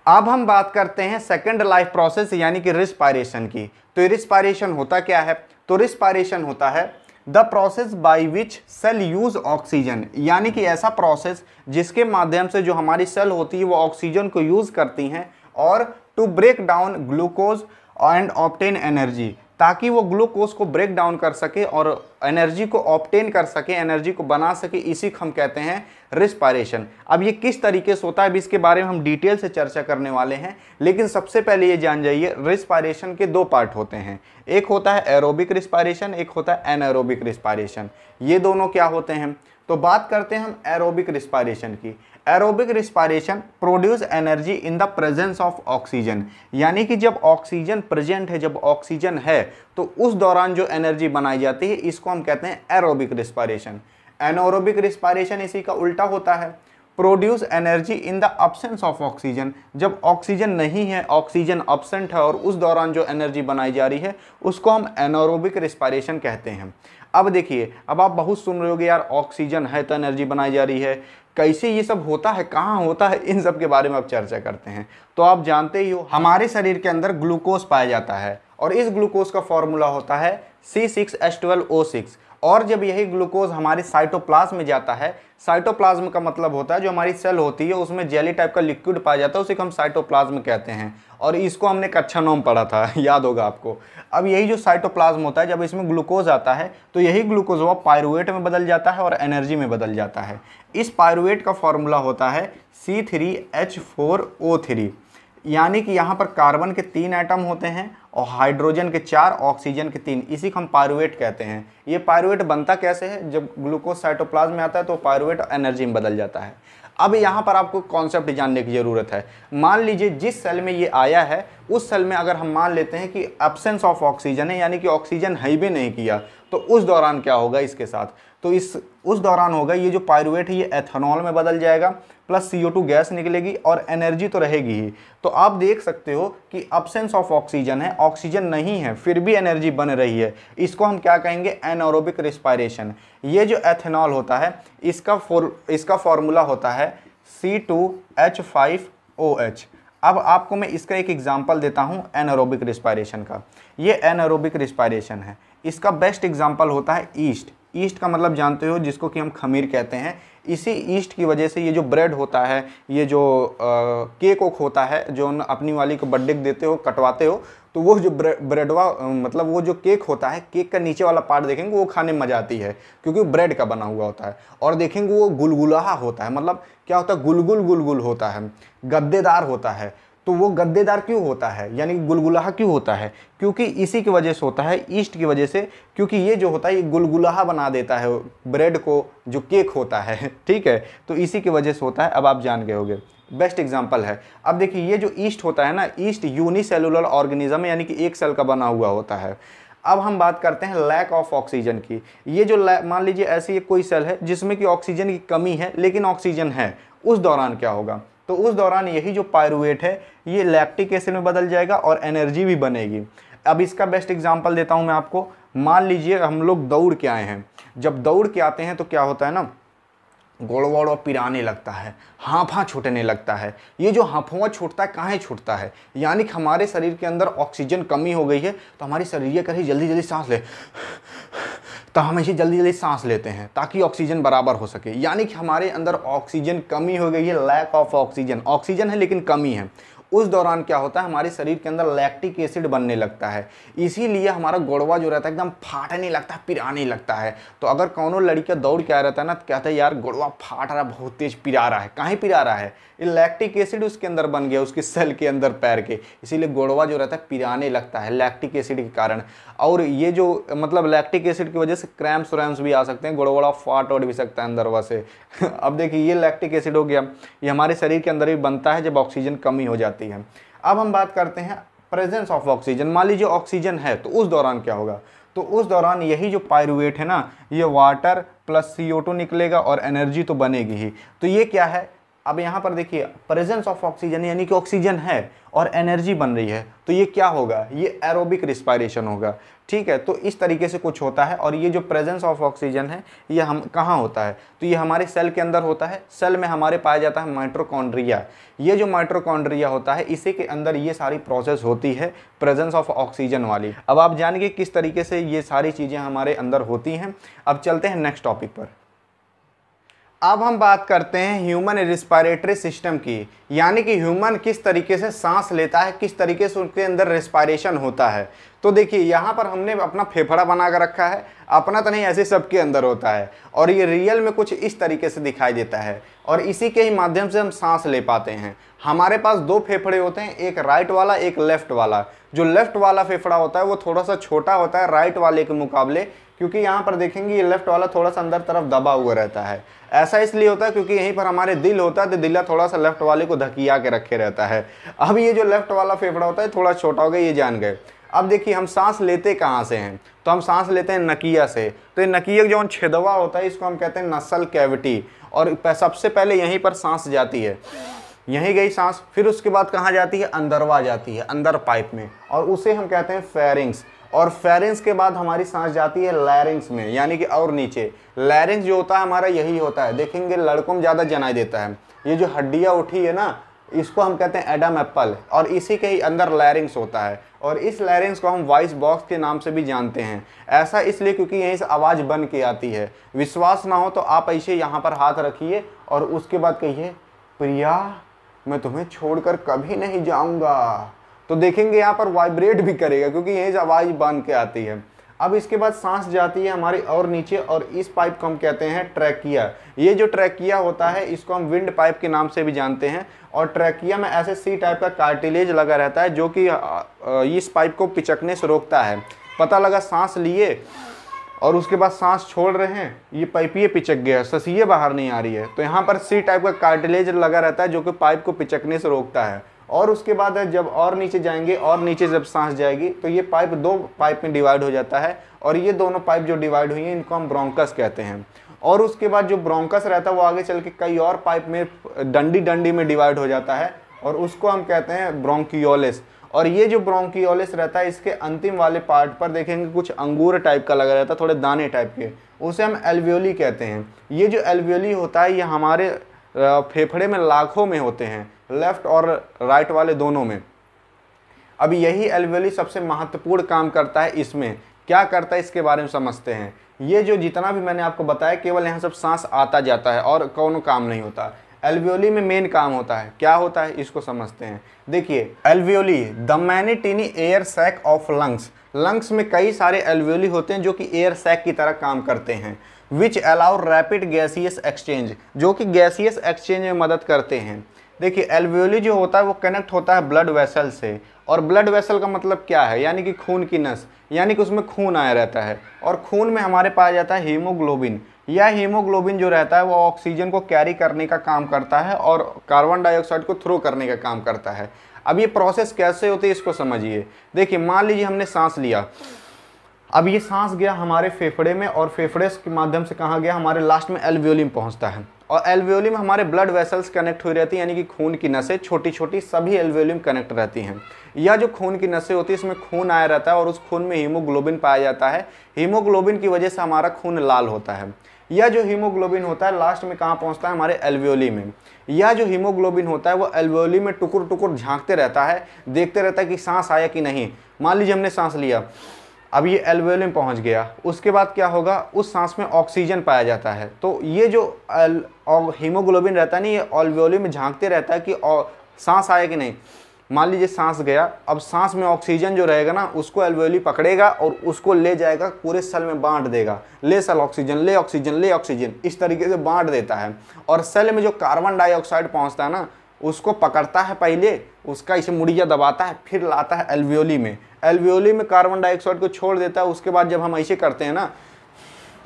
A: अब हम बात करते हैं सेकंड लाइफ प्रोसेस यानी कि रिस्पायरेशन की। तो रिस्पायरेशन होता क्या है, तो रिस्पायरेशन होता है the process by which cell use oxygen, यानी कि ऐसा प्रोसेस जिसके माध्यम से जो हमारी सेल होती है वो ऑक्सीजन को यूज करती हैं और to break down glucose and obtain energy, ताकि वो ग्लूकोज को ब्रेक डाउन कर सके और एनर्जी को ऑब्टेन कर सके, एनर्जी को बना सके, इसी को हम कहते हैं रिस्पायरेशन। अब ये किस तरीके से होता है, अभी इसके बारे में हम डिटेल से चर्चा करने वाले हैं, लेकिन सबसे पहले ये जान जाइए रिस्पायरेशन के 2 पार्ट होते हैं। एक होता है एरोबिक रिस्पायरेशन, एक होता है एनारोबिक रिस्पायरेशन। ये दोनों क्या होते हैं, तो बात करते हैं हम एरोबिक रिस्पायरेशन की। Aerobic respiration produce energy in the presence of oxygen, यानी कि जब ऑक्सीजन प्रेजेंट है, जब ऑक्सीजन है तो उस दौरान जो एनर्जी बनाई जाती है इसको हम कहते हैं एरोबिक रिस्पायरेशन। एनारोबिक रिस्पायरेशन इसी का उल्टा होता है, produce energy in the absence of oxygen, जब ऑक्सीजन नहीं है, ऑक्सीजन अब्सेंट है और उस दौरान जो एनर्जी बनाई जा रही है उसको हम एनारोबिक रिस्पायरेशन कहते हैं। अब देखिए, अब आप बहुत सुन रहे होगे यार ऑक्सीजन है तो एनर्जी बनाई जा रही है, कैसे ये सब होता है, कहाँ होता है, इन सब के बारे में अब चर्चा करते हैं। तो आप जानते ही हो हमारे शरीर के अंदर ग्लूकोज पाया जाता है और इस ग्लूकोज का फॉर्मूला होता है C6H12O6। और जब यही ग्लूकोज हमारे साइटोप्लाज्म में जाता है, साइटोप्लाज्म का मतलब होता है जो हमारी सेल होती है उसमें जेली टाइप का लिक्विड पाया जाता है, उसे हम साइटोप्लाज्म कहते हैं और इसको हमने कक्षा 9 में पढ़ा था, याद होगा आपको। अब यही जो साइटोप्लाज्म होता है जब इसमें ग्लूकोज आता है तो यही ग्लूकोज वो पायरुवेट में बदल जाता है और एनर्जी में बदल जाता है। इस पायरुवेट का फॉर्मूला होता है C3H4O3, यानी कि यहाँ पर कार्बन के 3 एटम होते हैं और हाइड्रोजन के 4, ऑक्सीजन के 3, इसी को हम पायरुवेट कहते हैं। ये पायरुवेट बनता कैसे है, जब ग्लूकोज साइटोप्लाज्म में आता है तो पायरुवेट एनर्जी में बदल जाता है। अब यहाँ पर आपको कॉन्सेप्ट जानने की ज़रूरत है। मान लीजिए जिस सेल में ये आया है उस सेल में अगर हम मान लेते हैं कि एब्सेंस ऑफ ऑक्सीजन है, यानी कि ऑक्सीजन है भी नहीं किया, तो उस दौरान क्या होगा इसके साथ, तो उस दौरान होगा ये जो पायरुवेट है ये एथेनॉल में बदल जाएगा, प्लस CO2 गैस निकलेगी और एनर्जी तो रहेगी ही। तो आप देख सकते हो कि एब्सेंस ऑफ ऑक्सीजन है, ऑक्सीजन नहीं है फिर भी एनर्जी बन रही है, इसको हम क्या कहेंगे, एनारोबिक रिस्पायरेशन। ये जो एथेनॉल होता है इसका फॉर्मूला होता है C2H5OH। अब आपको मैं इसका एक एग्जांपल देता हूं एनारोबिक रिस्पायरेशन का। ये एनारोबिक रिस्पायरेशन है, इसका बेस्ट एग्जांपल होता है ईस्ट। ईस्ट का मतलब जानते हो जिसको कि हम खमीर कहते हैं। इसी ईस्ट की वजह से ये जो ब्रेड होता है, ये जो केक ओक होता है जो अपनी वाली को बर्थडे देते हो, कटवाते हो, तो वो जो ब्रेडवा मतलब वो जो केक होता है, केक का नीचे वाला पार्ट देखेंगे वो खाने में मजा आती है क्योंकि वो ब्रेड का बना हुआ होता है। और देखेंगे वो गुलगुलाहा होता है, मतलब क्या होता है, गुलगुल होता है, गद्देदार होता है। तो वो गद्देदार क्यों होता है, यानी गुलगुलाहा क्यों होता है, क्योंकि इसी की वजह से होता है, ईस्ट की वजह से, क्योंकि ये जो होता है ये गुलगुलाहा बना देता है ब्रेड को, जो केक होता है, ठीक है। तो इसी की वजह से होता है, अब आप जान गए होंगे, बेस्ट एग्जांपल है। अब देखिए ये जो ईस्ट होता है ना, ईस्ट यूनिसेलुलर ऑर्गेनिज्म है, यानी कि एक सेल का बना हुआ होता है। अब हम बात करते हैं लैक ऑफ ऑक्सीजन की। ये जो मान लीजिए ऐसी कोई सेल है जिसमें कि ऑक्सीजन की कमी है लेकिन ऑक्सीजन है, उस दौरान क्या होगा, तो उस दौरान यही जो पायरुवेट है ये लैक्टिक एसिड में बदल जाएगा और एनर्जी भी बनेगी। अब इसका बेस्ट एग्जांपल देता हूं मैं आपको। मान लीजिए हम लोग दौड़ के आए हैं, जब दौड़ के आते हैं तो क्या होता है ना, गोड़ वोड़ पिराने लगता है, हाँफा छूटने लगता है। ये जो हाँफुआ छूटता है कहाँ छूटता है, यानी कि हमारे शरीर के अंदर ऑक्सीजन कमी हो गई है तो हमारी शरीर ये कहीं जल्दी जल्दी सांस ले, तो हम इसे जल्दी जल्दी सांस लेते हैं ताकि ऑक्सीजन बराबर हो सके, यानी कि हमारे अंदर ऑक्सीजन कमी हो गई है, लैक ऑफ ऑक्सीजन, ऑक्सीजन है लेकिन कमी है। उस दौरान क्या होता है, हमारे शरीर के अंदर लैक्टिक एसिड बनने लगता है, इसीलिए हमारा गोड़वा जो रहता है एकदम फाटने लगता है, पिराने लगता है। तो अगर कौनो लड़का दौड़ के आ रहता है ना, तो कहता है यार गोड़वा फाट रहा है, बहुत तेज पिरा रहा है। कहाँ पिरा रहा है, ये लैक्टिक एसिड उसके अंदर बन गया, उसके सेल के अंदर पैर के, इसीलिए गोड़वा जो रहता है पिराने लगता है लैक्टिक एसिड के कारण। और ये जो मतलब लैक्टिक एसिड की वजह से क्रैम्प्स व्रैम्प्स भी आ सकते हैं, गोड़वा फाट भी सकता है अंदरवा से। अब देखिए ये लैक्टिक एसिड हो गया, ये हमारे शरीर के अंदर भी बनता है जब ऑक्सीजन कमी हो जाती है। अब हम बात करते हैं प्रेजेंस ऑफ ऑक्सीजन। मान लीजिए ऑक्सीजन है तो उस दौरान क्या होगा, तो उस दौरान यही जो पायरुवेट है ना, ये वाटर प्लस CO2 निकलेगा और एनर्जी तो बनेगी ही। तो ये क्या है, अब यहाँ पर देखिए प्रेजेंस ऑफ ऑक्सीजन यानी कि ऑक्सीजन है और एनर्जी बन रही है, तो ये क्या होगा, ये एरोबिक रिस्पायरेशन होगा। ठीक है, तो इस तरीके से कुछ होता है। और ये जो प्रेजेंस ऑफ ऑक्सीजन है ये हम कहाँ होता है, तो ये हमारे सेल के अंदर होता है। सेल में हमारे पाया जाता है माइटोकॉन्ड्रिया। ये जो माइटोकॉन्ड्रिया होता है इसी के अंदर ये सारी प्रोसेस होती है प्रेजेंस ऑफ ऑक्सीजन वाली। अब आप जानेंगे किस तरीके से ये सारी चीज़ें हमारे अंदर होती हैं। अब चलते हैं नेक्स्ट टॉपिक पर। अब हम बात करते हैं ह्यूमन रिस्पायरेटरी सिस्टम की, यानी कि ह्यूमन किस तरीके से सांस लेता है, किस तरीके से उनके अंदर रेस्पायरेशन होता है। तो देखिए यहाँ पर हमने अपना फेफड़ा बना कर रखा है, अपना तो नहीं, ऐसे सबके अंदर होता है और ये रियल में कुछ इस तरीके से दिखाई देता है और इसी के ही माध्यम से हम सांस ले पाते हैं। हमारे पास दो फेफड़े होते हैं, एक राइट वाला एक लेफ्ट वाला। जो लेफ्ट वाला फेफड़ा होता है वो थोड़ा सा छोटा होता है राइट वाले के मुकाबले, क्योंकि यहाँ पर देखेंगे ये लेफ्ट वाला थोड़ा सा अंदर तरफ दबा हुआ रहता है। ऐसा इसलिए होता है क्योंकि यहीं पर हमारे दिल होता है, तो दिल थोड़ा सा लेफ्ट वाले को धकिया के रखे रहता है। अब ये जो लेफ्ट वाला फेफड़ा होता है थोड़ा छोटा हो गया, ये जान गए। अब देखिए हम सांस लेते कहाँ से हैं, तो हम सांस लेते हैं नकिया से। तो ये नकिया जो छेदवा होता है इसको हम कहते हैं नसल कैविटी, और सबसे पहले यहीं पर सांस जाती है, यहीं गई सांस, फिर उसके बाद कहाँ जाती है, अंदरवा जाती है, अंदर पाइप में, और उसे हम कहते हैं फेरिंग्स। और फेरिंग्स के बाद हमारी सांस जाती है लैरिंग्स में, यानी कि और नीचे। लैरिंग्स जो होता है हमारा यही होता है, देखेंगे लड़कों में ज़्यादा जनाई देता है। ये जो हड्डियाँ उठी है ना, इसको हम कहते हैं एडम एप्पल, और इसी के ही अंदर लैरिंग्स होता है। और इस लैरिंग्स को हम वॉइस बॉक्स के नाम से भी जानते हैं। ऐसा इसलिए क्योंकि यहीं से आवाज़ बन के आती है। विश्वास ना हो तो आप ऐसे यहाँ पर हाथ रखिए और उसके बाद कहिए, प्रिया मैं तुम्हें छोड़कर कभी नहीं जाऊँगा, तो देखेंगे यहाँ पर वाइब्रेट भी करेगा क्योंकि यहीं से आवाज़ बन के आती है। अब इसके बाद सांस जाती है हमारी और नीचे, और इस पाइप को हम कहते हैं ट्रैकिया। ये जो ट्रैकिया होता है इसको हम विंड पाइप के नाम से भी जानते हैं। और ट्रैकिया में ऐसे सी टाइप का कार्टिलेज लगा रहता है जो कि इस पाइप को पिचकने से रोकता है। पता लगा सांस लिए और उसके बाद सांस छोड़ रहे हैं, ये पाइपिए पिचक गया, ससिए बाहर नहीं आ रही है, तो यहाँ पर सी टाइप का कार्टिलेज लगा रहता है जो कि पाइप को पिचकने से रोकता है। और उसके बाद जब और नीचे जाएंगे और नीचे जब सांस जाएगी तो ये पाइप दो पाइप में डिवाइड हो जाता है, और ये दोनों पाइप जो डिवाइड हुई हैं इनको हम ब्रोंकस कहते हैं। और उसके बाद जो ब्रोंकस रहता है वो आगे चल के कई और पाइप में डंडी डंडी में डिवाइड हो जाता है, और उसको हम कहते हैं ब्रोंकियोलिस। और ये जो ब्रोंकियोलिस रहता है इसके अंतिम वाले पार्ट पर देखेंगे कुछ अंगूर टाइप का लगा रहता है, थोड़े दाने टाइप के, उसे हम एल्वियोली कहते हैं। ये जो एल्वियोली होता है ये हमारे फेफड़े में लाखों में होते हैं, लेफ्ट और राइट वाले दोनों में। अब यही एल्वियोली सबसे महत्वपूर्ण काम करता है। इसमें क्या करता है इसके बारे में समझते हैं। ये जो जितना भी मैंने आपको बताया केवल यहाँ सब सांस आता जाता है और कोनो काम नहीं होता। एल्वियोली में मेन काम होता है, क्या होता है इसको समझते हैं। देखिए alveoli the many tiny air sac of lungs, lungs में कई सारे एल्वियोली होते हैं जो कि एयर सैक की तरह काम करते हैं। Which allow rapid gaseous exchange, जो कि गैसियस एक्सचेंज में मदद करते हैं। देखिए एल्वियोली जो होता है वो कनेक्ट होता है ब्लड वेसल से, और ब्लड वेसल का मतलब क्या है, यानी कि खून की नस, यानी कि उसमें खून आया रहता है, और खून में हमारे पाया जाता है हीमोग्लोबिन। यह हीमोग्लोबिन जो रहता है वो ऑक्सीजन को कैरी करने का काम करता है और कार्बन डाइऑक्साइड को थ्रो करने का काम करता है। अब ये प्रोसेस कैसे होती है इसको समझिए। देखिए मान लीजिए हमने सांस लिया, अब ये सांस गया हमारे फेफड़े में, और फेफड़े के माध्यम से कहाँ गया, हमारे लास्ट में एल्वियोली में पहुँचता है, और एल्वियोली में हमारे ब्लड वेसल्स कनेक्ट हुई रहती हैं, यानी कि खून की नसें छोटी छोटी सभी एल्वियोली में कनेक्ट रहती हैं। यह जो खून की नसें होती है इसमें खून आया रहता है और उस खून में हीमोग्लोबिन पाया जाता है। हीमोग्लोबिन की वजह से हमारा खून लाल होता है। यह जो हीमोग्लोबिन होता है लास्ट में कहाँ पहुँचता है, हमारे एल्वियोली में। यह जो हीमोग्लोबिन होता है वो एल्वियोली में टुकुर टुकुर झांकते रहता है, देखते रहता है कि सांस आया कि नहीं। मान लीजिए हमने सांस लिया, अब ये एल्वेओली में पहुंच गया, उसके बाद क्या होगा, उस सांस में ऑक्सीजन पाया जाता है। तो ये जो हीमोग्लोबिन रहता है ना, ये एल्वेओली में झांकते रहता है कि सांस आए कि नहीं। मान लीजिए सांस गया, अब सांस में ऑक्सीजन जो रहेगा ना, उसको एल्वेओली पकड़ेगा और उसको ले जाएगा, पूरे सेल में बांट देगा। ले सेल ऑक्सीजन, ले ऑक्सीजन, ले ऑक्सीजन, इस तरीके से बांट देता है। और सेल में जो कार्बन डाइऑक्साइड पहुंचता है ना, उसको पकड़ता है पहले, उसका इसे मुड़िया दबाता है, फिर लाता है एल्वेओली में। एल्वेओली में कार्बन डाइऑक्साइड को छोड़ देता है। उसके बाद जब हम ऐसे करते हैं ना,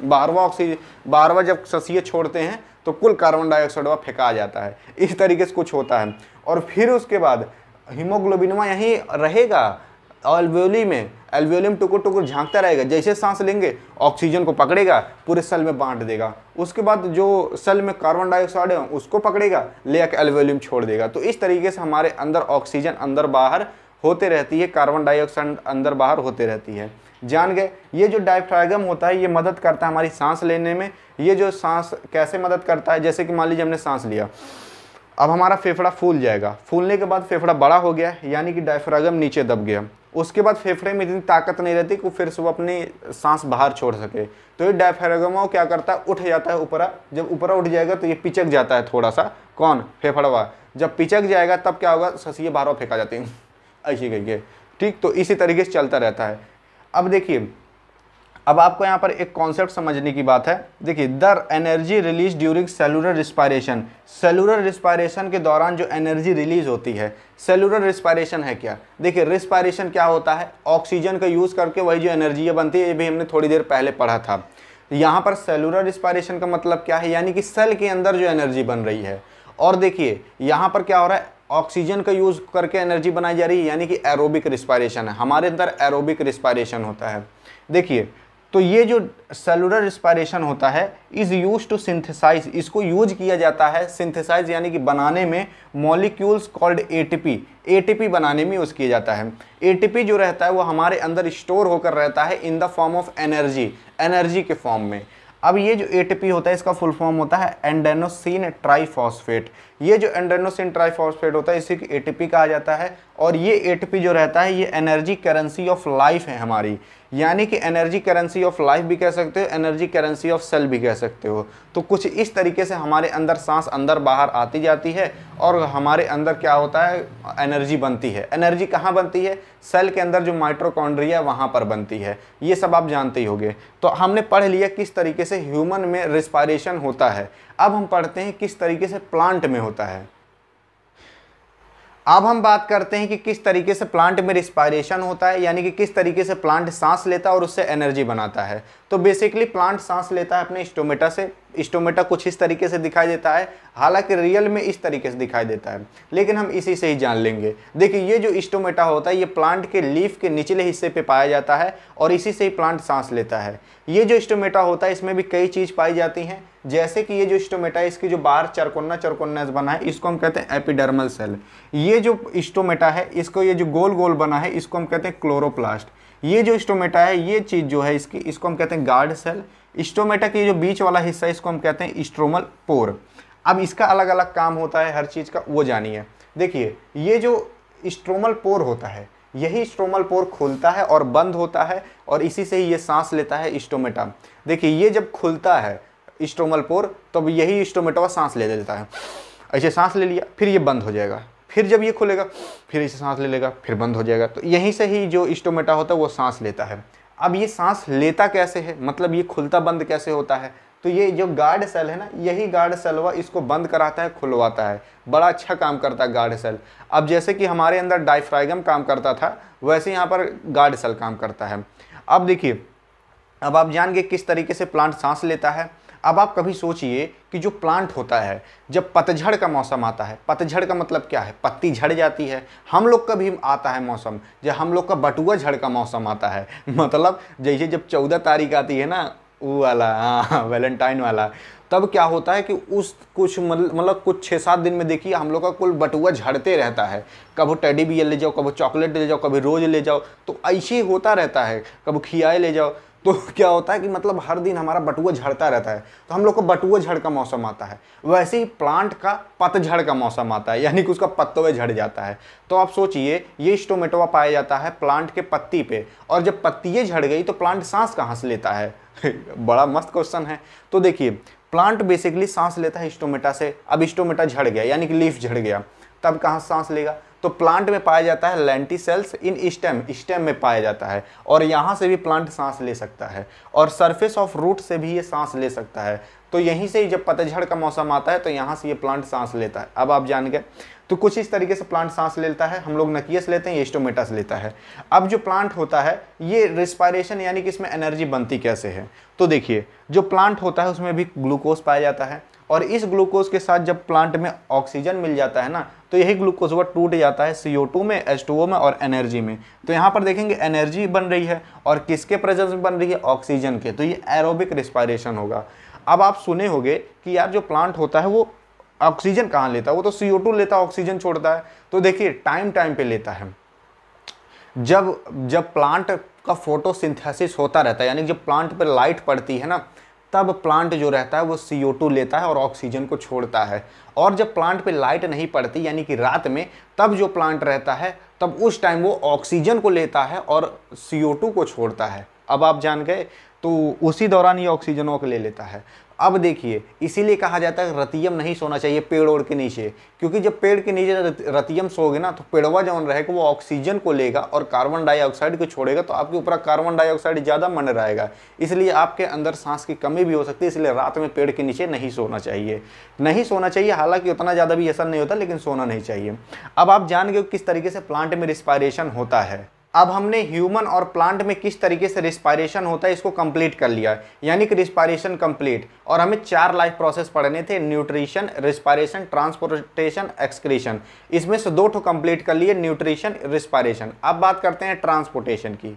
A: 12वां जब ससिए छोड़ते हैं तो कुल कार्बन डाइऑक्साइड वह फेंका जाता है। इस तरीके से कुछ होता है। और फिर उसके बाद हीमोग्लोबिनवा यहीं रहेगा एल्वेओली में, एल्वेओली में टुकुर टुकुर झांकता रहेगा। जैसे सांस लेंगे ऑक्सीजन को पकड़ेगा, पूरे सेल में बांट देगा। उसके बाद जो सेल में कार्बन डाइऑक्साइड है उसको पकड़ेगा, ले आकर एल्वेओली में छोड़ देगा। तो इस तरीके से हमारे अंदर ऑक्सीजन अंदर बाहर होते रहती है, कार्बन डाइऑक्साइड अंदर बाहर होते रहती है। जान गए। ये जो डायफ्रागम होता है ये मदद करता है हमारी सांस लेने में। ये जो सांस कैसे मदद करता है, जैसे कि मान लीजिए हमने सांस लिया, अब हमारा फेफड़ा फूल जाएगा। फूलने के बाद फेफड़ा बड़ा हो गया, यानी कि डायफ्रागम नीचे दब गया। उसके बाद फेफड़े में इतनी ताकत नहीं रहती कि फिर से वो अपनी सांस बाहर छोड़ सके। तो ये डायफ्रागम क्या करता है, उठ जाता है ऊपरा। जब ऊपरा उठ जाएगा तो ये पिचक जाता है थोड़ा सा, कौन, फेफड़वा। जब पिचक जाएगा तब क्या होगा, ससिए बाहर फेंका जाती है, ऐसी कहिए। ठीक, तो इसी तरीके से चलता रहता है। अब देखिए, अब आपको यहाँ पर एक कॉन्सेप्ट समझने की बात है। देखिए, the energy release during cellular respiration, cellular respiration के दौरान जो एनर्जी रिलीज होती है, सेलुलर रिस्पायरेशन है क्या। देखिए, रिस्पायरेशन क्या होता है, ऑक्सीजन का यूज़ करके वही जो एनर्जी बनती है, ये भी हमने थोड़ी देर पहले पढ़ा था। यहाँ पर सेलुलर रिस्पायरेशन का मतलब क्या है, यानी कि सेल के अंदर जो एनर्जी बन रही है। और देखिए यहाँ पर क्या हो रहा है, ऑक्सीजन का यूज़ करके एनर्जी बनाई जा रही है, यानी कि एरोबिक रिस्पायरेशन है। हमारे अंदर एरोबिक रिस्पायरेशन होता है। देखिए, तो ये जो सेलुलर रिस्पायरेशन होता है इज़ यूज टू सिंथेसाइज, इसको यूज किया जाता है सिंथेसाइज यानी कि बनाने में, मॉलिक्यूल्स कॉल्ड एटीपी, एटीपी बनाने में यूज़ किया जाता है। एटीपी जो रहता है वो हमारे अंदर स्टोर होकर रहता है in the form of energy, energy के फॉर्म में। अब ये जो एटीपी होता है इसका फुल फॉर्म होता है एंडेनोसिन ट्राइफॉस्फेट। ये जो एंडेनोसिन ट्राइफॉस्फेट होता है इसी को एटीपी कहा जाता है। और ये एटीपी जो रहता है ये एनर्जी करेंसी ऑफ लाइफ है हमारी, यानी कि एनर्जी करेंसी ऑफ लाइफ भी कह सकते हो, एनर्जी करेंसी ऑफ सेल भी कह सकते हो। तो कुछ इस तरीके से हमारे अंदर सांस अंदर बाहर आती जाती है और हमारे अंदर क्या होता है, एनर्जी बनती है। एनर्जी कहाँ बनती है, सेल के अंदर जो माइटोकॉन्ड्रिया वहाँ पर बनती है। ये सब आप जानते ही होंगे। तो हमने पढ़ लिया किस तरीके से ह्यूमन में रिस्पायरेशन होता है। अब हम पढ़ते हैं किस तरीके से प्लांट में होता है। अब हम बात करते हैं कि किस तरीके से प्लांट में रिस्पायरेशन होता है, यानी कि किस तरीके से प्लांट सांस लेता है और उससे एनर्जी बनाता है। तो बेसिकली प्लांट सांस लेता है अपने स्टोमेटा से। स्टोमेटा कुछ इस तरीके से दिखाई देता है, हालांकि रियल में इस तरीके से दिखाई देता है, लेकिन हम इसी से ही जान लेंगे। देखिए, ये जो स्टोमेटा होता है ये प्लांट के लीफ के निचले हिस्से पे पाया जाता है और इसी से ही प्लांट सांस लेता है। ये जो स्टोमेटा होता है इसमें भी कई चीज़ पाई जाती हैं, जैसे कि ये जो स्टोमेटा है इसकी जो बाहर चरकोन्ना बना है इसको हम कहते हैं एपिडर्मल सेल। ये जो स्टोमेटा है इसको, ये जो गोल गोल बना है इसको हम कहते हैं क्लोरोप्लास्ट। ये जो स्टोमेटा है ये चीज़ जो है इसको हम कहते हैं गार्ड सेल। स्टोमेटा के जो बीच वाला हिस्सा है इसको हम कहते हैं स्ट्रोमल पोर। अब इसका अलग अलग काम होता है हर चीज़ का, वो जानिए। देखिए, ये जो स्ट्रोमल पोर होता है यही स्ट्रोमल पोर खुलता है और बंद होता है और इसी से ही ये सांस लेता है स्टोमेटा। देखिए, ये जब खुलता है स्टोमल पोर तब यही स्टोमेटा सांस ले लेता है, ऐसे सांस ले लिया, फिर ये बंद हो जाएगा, फिर जब ये खुलेगा फिर इसे सांस ले लेगा, फिर बंद हो जाएगा। तो यहीं से ही जो स्टोमेटा होता है वो सांस लेता है। अब ये सांस लेता कैसे है, मतलब ये खुलता बंद कैसे होता है, तो ये जो गार्ड सेल है ना, यही गार्ड सेल वह इसको बंद कराता है, खुलवाता है। बड़ा अच्छा काम करता है गार्ड सेल। अब जैसे कि हमारे अंदर डायफ्रागम काम करता था वैसे यहाँ पर गार्ड सेल काम करता है। अब देखिए, अब आप जान गए किस तरीके से प्लांट सांस लेता है। अब आप कभी सोचिए कि जो प्लांट होता है जब पतझड़ का मौसम आता है, पतझड़ का मतलब क्या है, पत्ती झड़ जाती है। हम लोग का भी आता है मौसम, जब हम लोग का बटुआ झड़ का मौसम आता है, मतलब जैसे जब 14 तारीख आती है ना, वो वाला, हाँ, वैलेंटाइन वाला, तब क्या होता है कि उस कुछ मतलब कुछ 6-7 दिन में देखिए हम लोग का कुल बटुआ झड़ते रहता है। कभी टेडी बियर ले जाओ, कभी चॉकलेट ले जाओ, कभी रोज ले जाओ, तो ऐसे ही होता रहता है, कभी खियाए ले जाओ। तो क्या होता है कि मतलब हर दिन हमारा बटुआ झड़ता रहता है, तो हम लोग को बटुआ झड़ का मौसम आता है। वैसे ही प्लांट का पतझड़ का मौसम आता है, यानी कि उसका पत्तों झड़ जाता है। तो आप सोचिए, ये स्टोमेटोआ पाया जाता है प्लांट के पत्ती पे, और जब पत्तियाँ झड़ गई तो प्लांट सांस कहाँ से लेता है? बड़ा मस्त क्वेश्चन है। तो देखिए, प्लांट बेसिकली सांस लेता है स्टोमेटा से। अब स्टोमेटा झड़ गया, यानी कि लीफ झड़ गया, तब कहाँ सांस लेगा? तो प्लांट में पाया जाता है लेंटिसेल्स इन स्टेम, स्टेम में पाया जाता है, और यहाँ से भी प्लांट सांस ले सकता है, और सरफेस ऑफ रूट से भी ये सांस ले सकता है। तो यहीं से ही जब पतझड़ का मौसम आता है तो यहाँ से ये प्लांट सांस लेता है। अब आप जान गए। तो कुछ इस तरीके से प्लांट सांस लेता है, हम लोग नकियस लेते हैं, ये स्टोमेटा से लेता है। अब जो प्लांट होता है ये रिस्पायरेशन, यानी कि इसमें एनर्जी बनती कैसे है? तो देखिए, जो प्लांट होता है उसमें भी ग्लूकोज पाया जाता है, और इस ग्लूकोज के साथ जब प्लांट में ऑक्सीजन मिल जाता है ना, तो यही ग्लूकोज वो टूट जाता है CO2 में, H2O में और एनर्जी में। तो यहाँ पर देखेंगे एनर्जी बन रही है, और किसके प्रेजेंस में बन रही है? ऑक्सीजन के। तो ये एरोबिक रिस्पायरेशन होगा। अब आप सुने होंगे कि यार जो प्लांट होता है वो ऑक्सीजन कहाँ लेता है? वो तो CO2 लेता है, ऑक्सीजन छोड़ता है। तो देखिए, टाइम टाइम पे लेता है। जब जब प्लांट का फोटोसिंथेसिस होता रहता है, यानी जब प्लांट पर लाइट पड़ती है ना, तब प्लांट जो रहता है वो CO2 लेता है और ऑक्सीजन को छोड़ता है। और जब प्लांट पे लाइट नहीं पड़ती, यानी कि रात में, तब जो प्लांट रहता है, तब उस टाइम वो ऑक्सीजन को लेता है और CO2 को छोड़ता है। अब आप जान गए। तो उसी दौरान ये ऑक्सीजनों को ले लेता है। अब देखिए, इसीलिए कहा जाता है रतियम नहीं सोना चाहिए पेड़ ओड़ के नीचे, क्योंकि जब पेड़ के नीचे रतियम सोगे ना, तो पेड़वा जौन रहेगा वो ऑक्सीजन को लेगा और कार्बन डाइऑक्साइड को छोड़ेगा, तो आपके ऊपर कार्बन डाइऑक्साइड ज़्यादा मन रहेगा, इसलिए आपके अंदर सांस की कमी भी हो सकती है। इसलिए रात में पेड़ के नीचे नहीं सोना चाहिए, नहीं सोना चाहिए। हालांकि उतना ज़्यादा भी ऐसा नहीं होता, लेकिन सोना नहीं चाहिए। अब आप जान गए किस तरीके से प्लांट में रिस्पायरेशन होता है। अब हमने ह्यूमन और प्लांट में किस तरीके से रिस्पायरेशन होता है इसको कंप्लीट कर लिया, यानी कि रिस्पायरेशन कंप्लीट। और हमें 4 लाइफ प्रोसेस पढ़ने थे: न्यूट्रिशन, रिस्पायरेशन, ट्रांसपोर्टेशन, एक्सक्रीशन। इसमें से 2 कंप्लीट कर लिए, न्यूट्रिशन, रिस्पायरेशन। अब बात करते हैं ट्रांसपोर्टेशन की।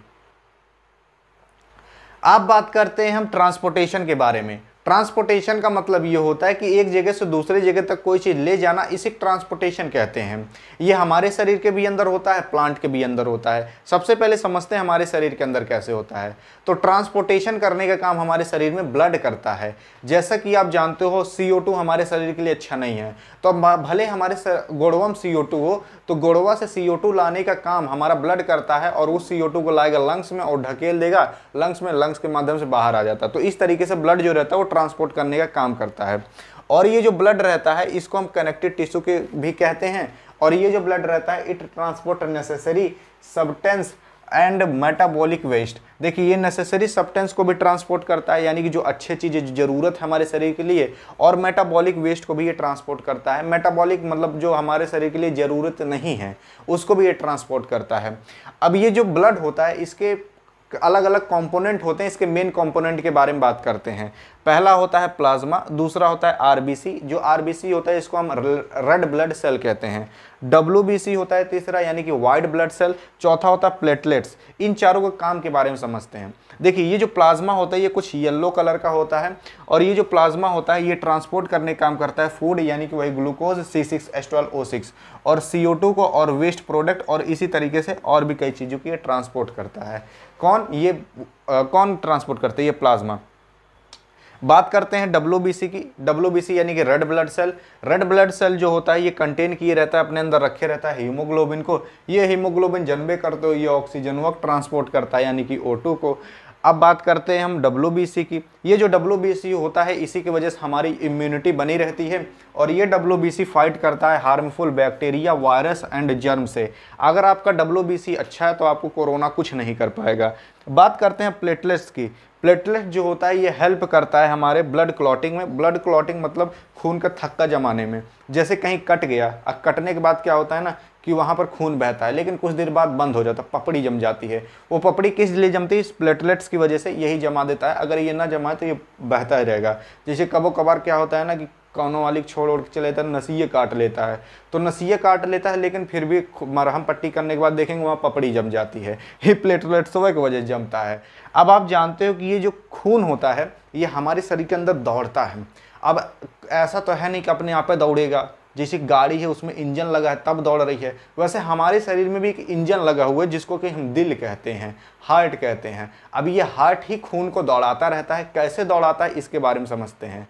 A: अब बात करते हैं हम ट्रांसपोर्टेशन के बारे में। ट्रांसपोर्टेशन का मतलब ये होता है कि एक जगह से दूसरी जगह तक कोई चीज़ ले जाना, इसे ट्रांसपोर्टेशन कहते हैं। ये हमारे शरीर के भी अंदर होता है, प्लांट के भी अंदर होता है। सबसे पहले समझते हैं हमारे शरीर के अंदर कैसे होता है। तो ट्रांसपोर्टेशन करने का काम हमारे शरीर में ब्लड करता है। जैसा कि आप जानते हो, CO2 हमारे शरीर के लिए अच्छा नहीं है, तो भले हमारे गुड़वम CO2 हो, तो गुड़वा से CO2 लाने का काम हमारा ब्लड करता है, और उस CO2 को लाएगा लंग्स में और ढकेल देगा लंग्स में, लंग्स के माध्यम से बाहर आ जाता है। तो इस तरीके से ब्लड जो रहता है वो ट्रांसपोर्ट करने का काम करता है। और ये जो ब्लड रहता है इसको हम कनेक्टिव टिश्यू के भी कहते हैं। और ये जो ब्लड रहता है, it transport necessary substance and metabolic waste. देखिए, ये नेसेसरी सब्सटेंस को भी ट्रांसपोर्ट करता है, यानी कि जो अच्छी चीज़ें जो ज़रूरत है हमारे शरीर के लिए, और मेटाबॉलिक वेस्ट को भी ये ट्रांसपोर्ट करता है। मेटाबॉलिक मतलब जो हमारे शरीर के लिए ज़रूरत नहीं है उसको भी ये ट्रांसपोर्ट करता है। अब ये जो ब्लड होता है इसके अलग अलग कंपोनेंट होते हैं। इसके मेन कंपोनेंट के बारे में बात करते हैं। पहला होता है प्लाज्मा, दूसरा होता है RBC। जो RBC होता है इसको हम रेड ब्लड सेल कहते हैं। WBC होता है तीसरा, यानी कि वाइट ब्लड सेल। चौथा होता है प्लेटलेट्स। इन चारों के काम के बारे में समझते हैं। देखिए, ये जो प्लाज्मा होता है ये कुछ येलो कलर का होता है, और ये जो प्लाज्मा होता है ये ट्रांसपोर्ट करने का काम करता है फूड, यानी कि वही ग्लूकोज C6H12O6 और CO2 को, और वेस्ट प्रोडक्ट, और इसी तरीके से और भी कई चीज़ों की ये ट्रांसपोर्ट करता है। कौन ट्रांसपोर्ट करता है? ये प्लाज्मा। बात करते हैं WBC की। WBC यानी कि red blood cell. Red blood cell जो होता है ये कंटेन किए रहता है, अपने अंदर रखे रहता है हीमोग्लोबिन को। ये हीमोग्लोबिन जन्मे करते हो, ये ऑक्सीजन वक्त ट्रांसपोर्ट करता है, यानी कि O2 को। अब बात करते हैं हम WBC की। ये जो WBC होता है इसी की वजह से हमारी इम्यूनिटी बनी रहती है, और ये WBC फाइट करता है harmful bacteria, virus and germ से। अगर आपका WBC अच्छा है तो आपको कोरोना कुछ नहीं कर पाएगा। बात करते हैं प्लेटलेट्स की। प्लेटलेट जो होता है ये हेल्प करता है हमारे ब्लड क्लॉटिंग में। ब्लड क्लॉटिंग मतलब खून का थक्का जमाने में। जैसे कहीं कट गया, अब कटने के बाद क्या होता है ना कि वहाँ पर खून बहता है, लेकिन कुछ देर बाद बंद हो जाता है, पपड़ी जम जाती है। वो पपड़ी किस लिए जमती है? इस प्लेटलेट्स की वजह से यही जमा देता है। अगर ये ना जमाए तो ये बहता ही रहेगा। जैसे कबो कभार क्या होता है ना कि कौनों वाली छोड़ ओढ़ के चले जाता है, नसीये काट लेता है, तो नसीये काट लेता है, लेकिन फिर भी मरहम पट्टी करने के बाद देखेंगे वहाँ पपड़ी जम जाती है। ये प्लेटलेट्स की वजह से जमता है। अब आप जानते हो कि ये जो खून होता है ये हमारे शरीर के अंदर दौड़ता है। अब ऐसा तो है नहीं कि अपने आप पे दौड़ेगा, जैसे गाड़ी है उसमें इंजन लगा है तब दौड़ रही है, वैसे हमारे शरीर में भी एक इंजन लगा हुआ है जिसको कि हम दिल कहते हैं, हार्ट कहते हैं। अब ये हार्ट ही खून को दौड़ाता रहता है। कैसे दौड़ाता है इसके बारे में समझते हैं।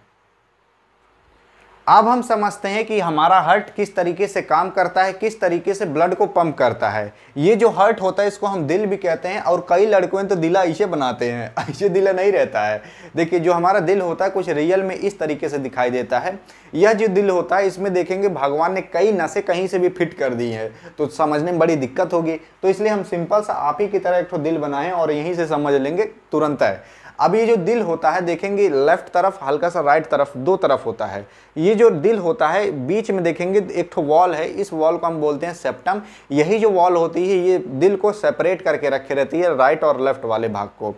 A: अब हम समझते हैं कि हमारा हार्ट किस तरीके से काम करता है, किस तरीके से ब्लड को पंप करता है। ये जो हार्ट होता है इसको हम दिल भी कहते हैं, और कई लड़कों तो दिला ऐसे बनाते हैं, ऐसे दिला नहीं रहता है। देखिए जो हमारा दिल होता है कुछ रियल में इस तरीके से दिखाई देता है। यह जो दिल होता है इसमें देखेंगे भगवान ने कई नसें कहीं से भी फिट कर दी हैं, तो समझने में बड़ी दिक्कत होगी। तो इसलिए हम सिंपल सा आप ही की तरह एक तो दिल बनाएं और यहीं से समझ लेंगे तुरंत है। अब ये जो दिल होता है देखेंगे लेफ्ट तरफ हल्का सा राइट तरफ दो तरफ होता है। ये जो दिल होता है बीच में देखेंगे एक ठो वॉल है, इस वॉल को हम बोलते हैं सेप्टम। यही जो वॉल होती है ये दिल को सेपरेट करके रखे रहती है राइट और लेफ्ट वाले भाग को।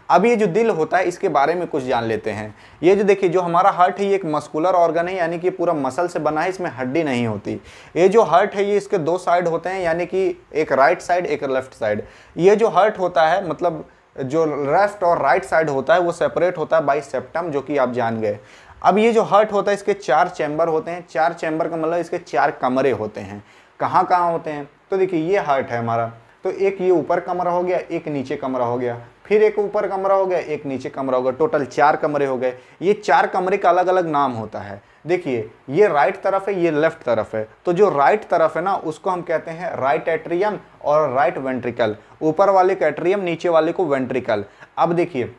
A: अब ये जो दिल होता है इसके बारे में कुछ जान लेते हैं। ये जो देखिए जो हमारा हार्ट है ये एक मस्कुलर ऑर्गन है, यानी कि पूरा मसल से बना है, इसमें हड्डी नहीं होती। ये जो हार्ट है ये इसके दो साइड होते हैं, यानी कि एक राइट साइड एक लेफ्ट साइड। ये जो हार्ट होता है मतलब जो लेफ्ट और राइट साइड होता है वो सेपरेट होता है बाई सेप्टम, जो कि आप जान गए। अब ये जो हार्ट होता है इसके 4 चैम्बर होते हैं। 4 चैम्बर का मतलब इसके 4 कमरे होते हैं। कहाँ कहाँ होते हैं तो देखिए ये हार्ट है हमारा, तो एक ये ऊपर कमरा हो गया, एक नीचे कमरा हो गया, फिर एक ऊपर कमरा हो गया, एक नीचे कमरा हो गया, टोटल 4 कमरे हो गए। ये 4 कमरे का अलग अलग नाम होता है। देखिए ये राइट तरफ है ये लेफ्ट तरफ है, तो जो राइट तरफ है ना उसको हम कहते हैं राइट एट्रियम और राइट वेंट्रिकल। ऊपर वाले को एट्रियम नीचे वाले को वेंट्रिकल। अब देखिए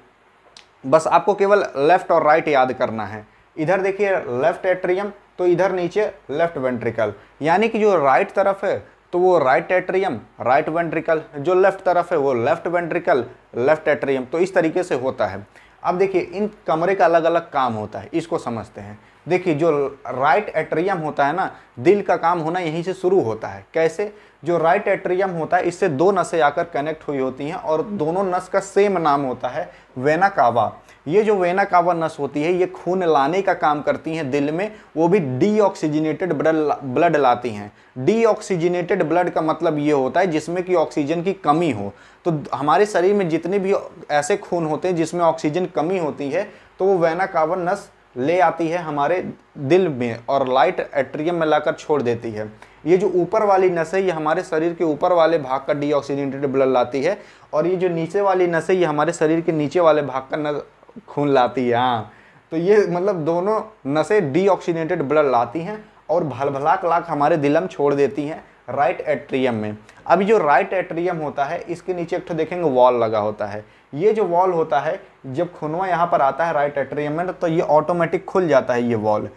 A: बस आपको केवल लेफ्ट और राइट याद करना है। इधर देखिए लेफ्ट एट्रियम तो इधर नीचे लेफ्ट वेंट्रिकल, यानी कि जो राइट तरफ है तो वो राइट एट्रियम राइट वेंट्रिकल, जो लेफ्ट तरफ है वो लेफ्ट वेंट्रिकल लेफ्ट एट्रियम। तो इस तरीके से होता है। अब देखिए इन कमरे का अलग अलग काम होता है, इसको समझते हैं। देखिए जो राइट एट्रियम होता है ना, दिल का काम होना यहीं से शुरू होता है। कैसे? जो राइट एट्रियम होता है इससे 2 नसें आकर कनेक्ट हुई होती हैं और दोनों नस का सेम नाम होता है वेना कावा। ये जो वेना कावा नस होती है ये खून लाने का काम करती हैं दिल में, वो भी डीऑक्सीजनेटेड ब्लड लाती हैं। डीऑक्सीजनेटेड ब्लड का मतलब ये होता है जिसमें कि ऑक्सीजन की कमी हो। तो हमारे शरीर में जितने भी ऐसे खून होते हैं जिसमें ऑक्सीजन कमी होती है तो वो वेना कावा नस ले आती है हमारे दिल में और लाइट एट्रियम में लाकर छोड़ देती है। ये जो ऊपर वाली नस है ये हमारे शरीर के ऊपर वाले भाग का डीऑक्सीजनेटेड ब्लड लाती है, और ये जो नीचे वाली नस है ये हमारे शरीर के नीचे वाले भाग का खून लाती है। हाँ, तो ये मतलब दोनों नसें डीऑक्सीजनेटेड ब्लड लाती हैं और भलभलाक लाक हमारे दिल में छोड़ देती हैं राइट एट्रियम में। अब जो राइट एट्रियम होता है इसके नीचे एक तो देखेंगे वॉल लगा होता है। ये जो वॉल होता है जब खूनवा यहाँ पर आता है राइट एट्रियम में तो ये ऑटोमेटिक खुल जाता है। ये वॉल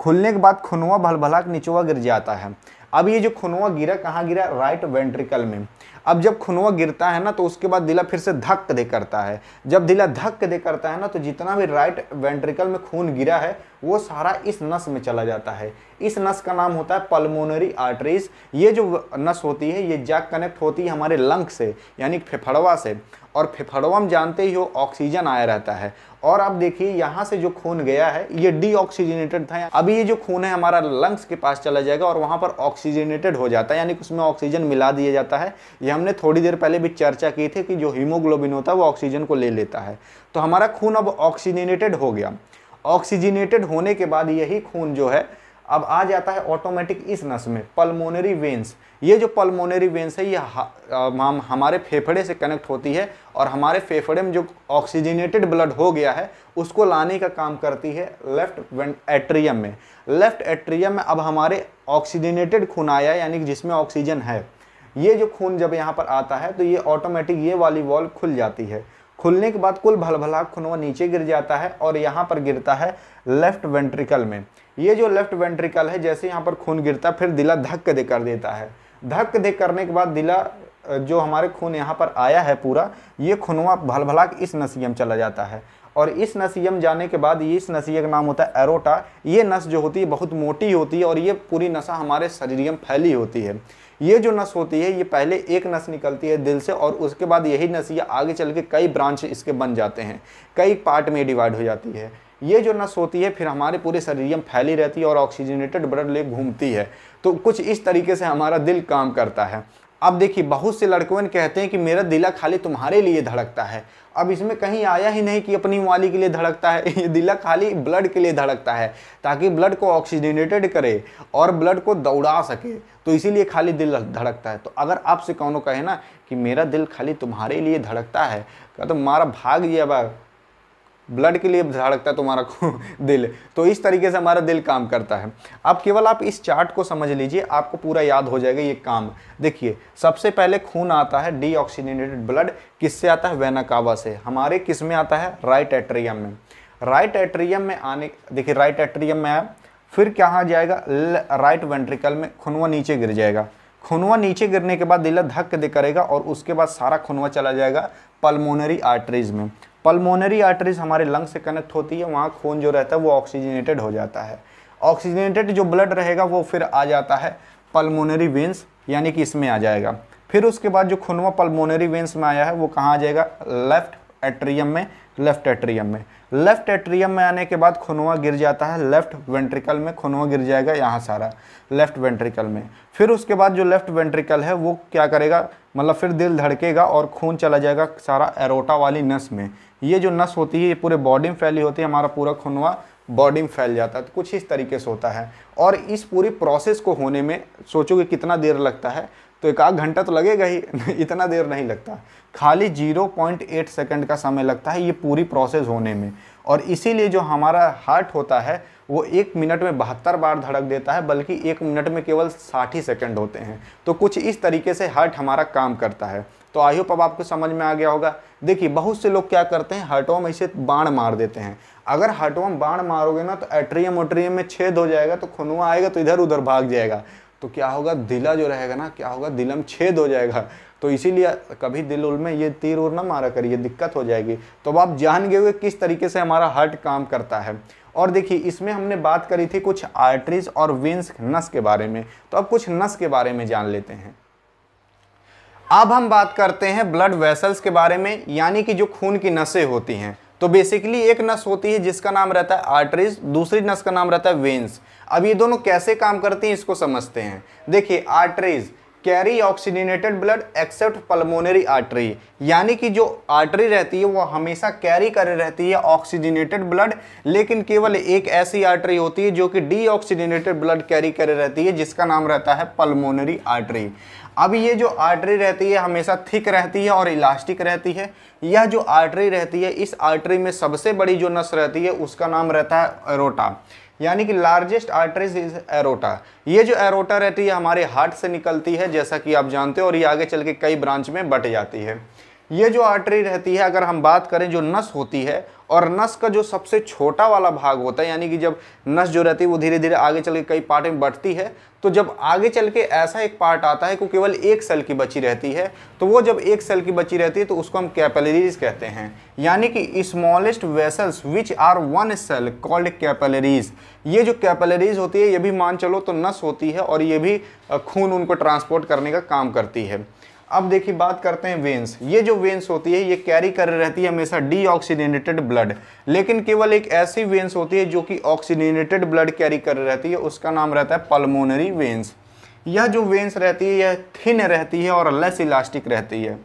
A: खुलने के बाद खूनवा भलभलाक नीचवा गिर जाता है। अब ये जो खूनवा गिरा कहाँ गिरा? राइट वेंट्रिकल में। अब जब खूनवा गिरता है ना तो उसके बाद दिला फिर से धक्क दे करता है। जब दिला धक्क दे करता है ना तो जितना भी राइट वेंट्रिकल में खून गिरा है वो सारा इस नस में चला जाता है। इस नस का नाम होता है पल्मोनरी आर्टरीज। ये जो नस होती है ये जाके कनेक्ट होती है हमारे लंग से यानी फेफड़वा से, और फेफड़वा में जानते ही हो ऑक्सीजन आया रहता है। और अब देखिए यहाँ से जो खून गया है ये डीऑक्सीजनेटेड था। अभी ये जो खून है हमारा लंग्स के पास चला जाएगा और वहाँ पर ऑक्सीजनेटेड हो जाता है, यानी कि उसमें ऑक्सीजन मिला दिया जाता है। ये हमने थोड़ी देर पहले भी चर्चा की थी कि जो हीमोग्लोबिन होता है वो ऑक्सीजन को ले लेता है। तो हमारा खून अब ऑक्सीजनेटेड हो गया। ऑक्सीजनेटेड होने के बाद यही खून जो है अब आ जाता है ऑटोमेटिक इस नस में, पल्मोनरी वेन्स। ये जो पल्मोनरी वेन्स है ये हमारे फेफड़े से कनेक्ट होती है और हमारे फेफड़े में जो ऑक्सीजनेटेड ब्लड हो गया है उसको लाने का काम करती है लेफ्ट एट्रियम में। लेफ्ट एट्रियम में अब हमारे ऑक्सीजनेटेड खून आया यानी कि जिसमें ऑक्सीजन है। ये जो खून जब यहाँ पर आता है तो ये ऑटोमेटिक ये वाली वॉल खुल जाती है। खुलने के बाद कुल भलभलाक खूनवा नीचे गिर जाता है और यहाँ पर गिरता है लेफ्ट वेंट्रिकल में। ये जो लेफ्ट वेंट्रिकल है जैसे यहाँ पर खून गिरता है फिर दिला धक्क दे कर देता है। धक्क दे करने के बाद दिला जो हमारे खून यहाँ पर आया है पूरा ये खूनवा भलभलाक इस नसियम चला जाता है, और इस नसियम जाने के बाद ये इस नसिया का नाम होता है एरोटा। ये नस जो होती है बहुत मोटी होती है और ये पूरी नसा हमारे शरीर में फैली होती है। ये जो नस होती है ये पहले एक नस निकलती है दिल से और उसके बाद यही नसिया आगे चल के कई ब्रांच इसके बन जाते हैं, कई पार्ट में डिवाइड हो जाती है। ये जो नस होती है फिर हमारे पूरे शरीर में फैली रहती है और ऑक्सीजनेटेड ब्लड ले घूमती है। तो कुछ इस तरीके से हमारा दिल काम करता है। अब देखिए बहुत से लड़कों कहते हैं कि मेरा दिला खाली तुम्हारे लिए धड़कता है। अब इसमें कहीं आया ही नहीं कि अपनी वाली के लिए धड़कता है, ये दिला खाली ब्लड के लिए धड़कता है ताकि ब्लड को ऑक्सीजनेटेड करे और ब्लड को दौड़ा सके, तो इसीलिए खाली दिल धड़कता है। तो अगर आपसे कौनो कहे ना कि मेरा दिल खाली तुम्हारे लिए धड़कता है, क्या तो हमारा भाग ये बा ब्लड के लिए धड़कता है तुम्हारा दिल, तो इस तरीके से हमारा दिल काम करता है। अब केवल आप इस चार्ट को समझ लीजिए, आपको पूरा याद हो जाएगा ये काम। देखिए सबसे पहले खून आता है डीऑक्सीजनेटेड ब्लड, किससे आता है? वेना कावा से। हमारे किस में आता है? राइट एट्रियम में। राइट एट्रियम में आने, देखिए राइट एट्रियम में आया, फिर कहाँ जाएगा? राइट वेंट्रिकल में खूनवा नीचे गिर जाएगा। खूनवा नीचे गिरने के बाद दिल धक्का दे करेगा और उसके बाद सारा खूनवा चला जाएगा पल्मोनरी आर्टरीज में। पल्मोनरी आर्टरीज हमारे लंग से कनेक्ट होती है, वहाँ खून जो रहता है वो ऑक्सीजनेटेड हो जाता है। ऑक्सीजनेटेड जो ब्लड रहेगा वो फिर आ जाता है पल्मोनरी वेंस, यानी कि इसमें आ जाएगा। फिर उसके बाद जो खूनवा पल्मोनरी वेंस में आया है वो कहाँ आ जाएगा? लेफ्ट एट्रियम में। लेफ्ट एट्रियम में, लेफ्ट एट्रियम में आने के बाद खूनवा गिर जाता है लेफ्ट वेंट्रिकल में। खूनवा गिर जाएगा यहाँ सारा लेफ्ट वेंट्रिकल में। फिर उसके बाद जो लेफ्ट वेंट्रिकल है वो क्या करेगा? मतलब फिर दिल धड़केगा और खून चला जाएगा सारा एरोटा वाली नस में। ये जो नस होती है ये पूरे बॉडी में फैली होती है, हमारा पूरा खूनवा बॉडी में फैल जाता है। तो कुछ इस तरीके से होता है। और इस पूरी प्रोसेस को होने में सोचोगे कितना देर लगता है, तो 1 आध घंटा तो लगेगा ही, इतना देर नहीं लगता, खाली 0.8 सेकंड का समय लगता है ये पूरी प्रोसेस होने में। और इसीलिए जो हमारा हार्ट होता है वो 1 मिनट में 72 बार धड़क देता है, बल्कि 1 मिनट में केवल 60 ही सेकंड होते हैं। तो कुछ इस तरीके से हार्ट हमारा काम करता है। तो आई होप अब आपको समझ में आ गया होगा। देखिए बहुत से लोग क्या करते हैं, हार्टों में इसे बाण मार देते हैं। अगर हार्टों में बाण मारोगे ना तो एट्रियम ओट्रियम में छेद हो जाएगा, तो खूनवा आएगा तो इधर उधर भाग जाएगा, तो क्या होगा? दिला जो रहेगा ना, क्या होगा? दिलम छेद हो जाएगा। तो इसीलिए कभी दिल उल में ये तीर उर ना मारा करिए, दिक्कत हो जाएगी। तो अब आप जान गए किस तरीके से हमारा हार्ट काम करता है। और देखिए इसमें हमने बात करी थी कुछ आर्टरीज और वेन्स, नस के बारे में। तो अब कुछ नस के बारे में जान लेते हैं। अब हम बात करते हैं ब्लड वेसल्स के बारे में, यानी कि जो खून की नसें होती हैं। तो बेसिकली एक नस होती है जिसका नाम रहता है आर्टरीज, दूसरी नस का नाम रहता है वेन्स। अब ये दोनों कैसे काम करती हैं इसको समझते हैं। देखिए arteries carry oxygenated blood accept pulmonary artery, यानी कि जो आर्टरी रहती है वो हमेशा कैरी करे रहती है ऑक्सीजनेटेड ब्लड, लेकिन केवल एक ऐसी आर्टरी होती है जो कि डीऑक्सीजनेटेड ब्लड कैरी करे रहती है, जिसका नाम रहता है पल्मोनरी आर्टरी। अब ये जो आर्टरी रहती है हमेशा थिक रहती है और इलास्टिक रहती है। यह जो आर्टरी रहती है, इस आर्टरी में सबसे बड़ी जो नस रहती है उसका नाम रहता है एरोटा, यानी कि लार्जेस्ट आर्टरीज इज एरोटा। ये जो एरोटा रहती है हमारे हार्ट से निकलती है, जैसा कि आप जानते हो, और ये आगे चल के कई ब्रांच में बट जाती है। ये जो आर्टरी रहती है, अगर हम बात करें जो नस होती है, और नस का जो सबसे छोटा वाला भाग होता है, यानी कि जब नस जो रहती है वो धीरे धीरे आगे चल के कई पार्ट में बढ़ती है, तो जब आगे चल के ऐसा एक पार्ट आता है कि केवल एक सेल की बची रहती है, तो वो जब एक सेल की बची रहती है तो उसको हम कैपिलरीज कहते हैं, यानी कि smallest vessels which are one cell called capillaries. ये जो कैपिलरीज होती है ये भी मान चलो तो नस होती है, और ये भी खून उनको ट्रांसपोर्ट करने का काम करती है। अब देखिए बात करते हैं वेन्स। ये जो वेन्स होती है ये कैरी कर रहती है हमेशा डीऑक्सीजनेटेड ब्लड, लेकिन केवल एक ऐसी वेन्स होती है जो कि ऑक्सीजनेटेड ब्लड कैरी कर रहती है, उसका नाम रहता है पल्मोनरी वेन्स। यह जो वेन्स रहती है यह थिन रहती है और लेस इलास्टिक रहती है।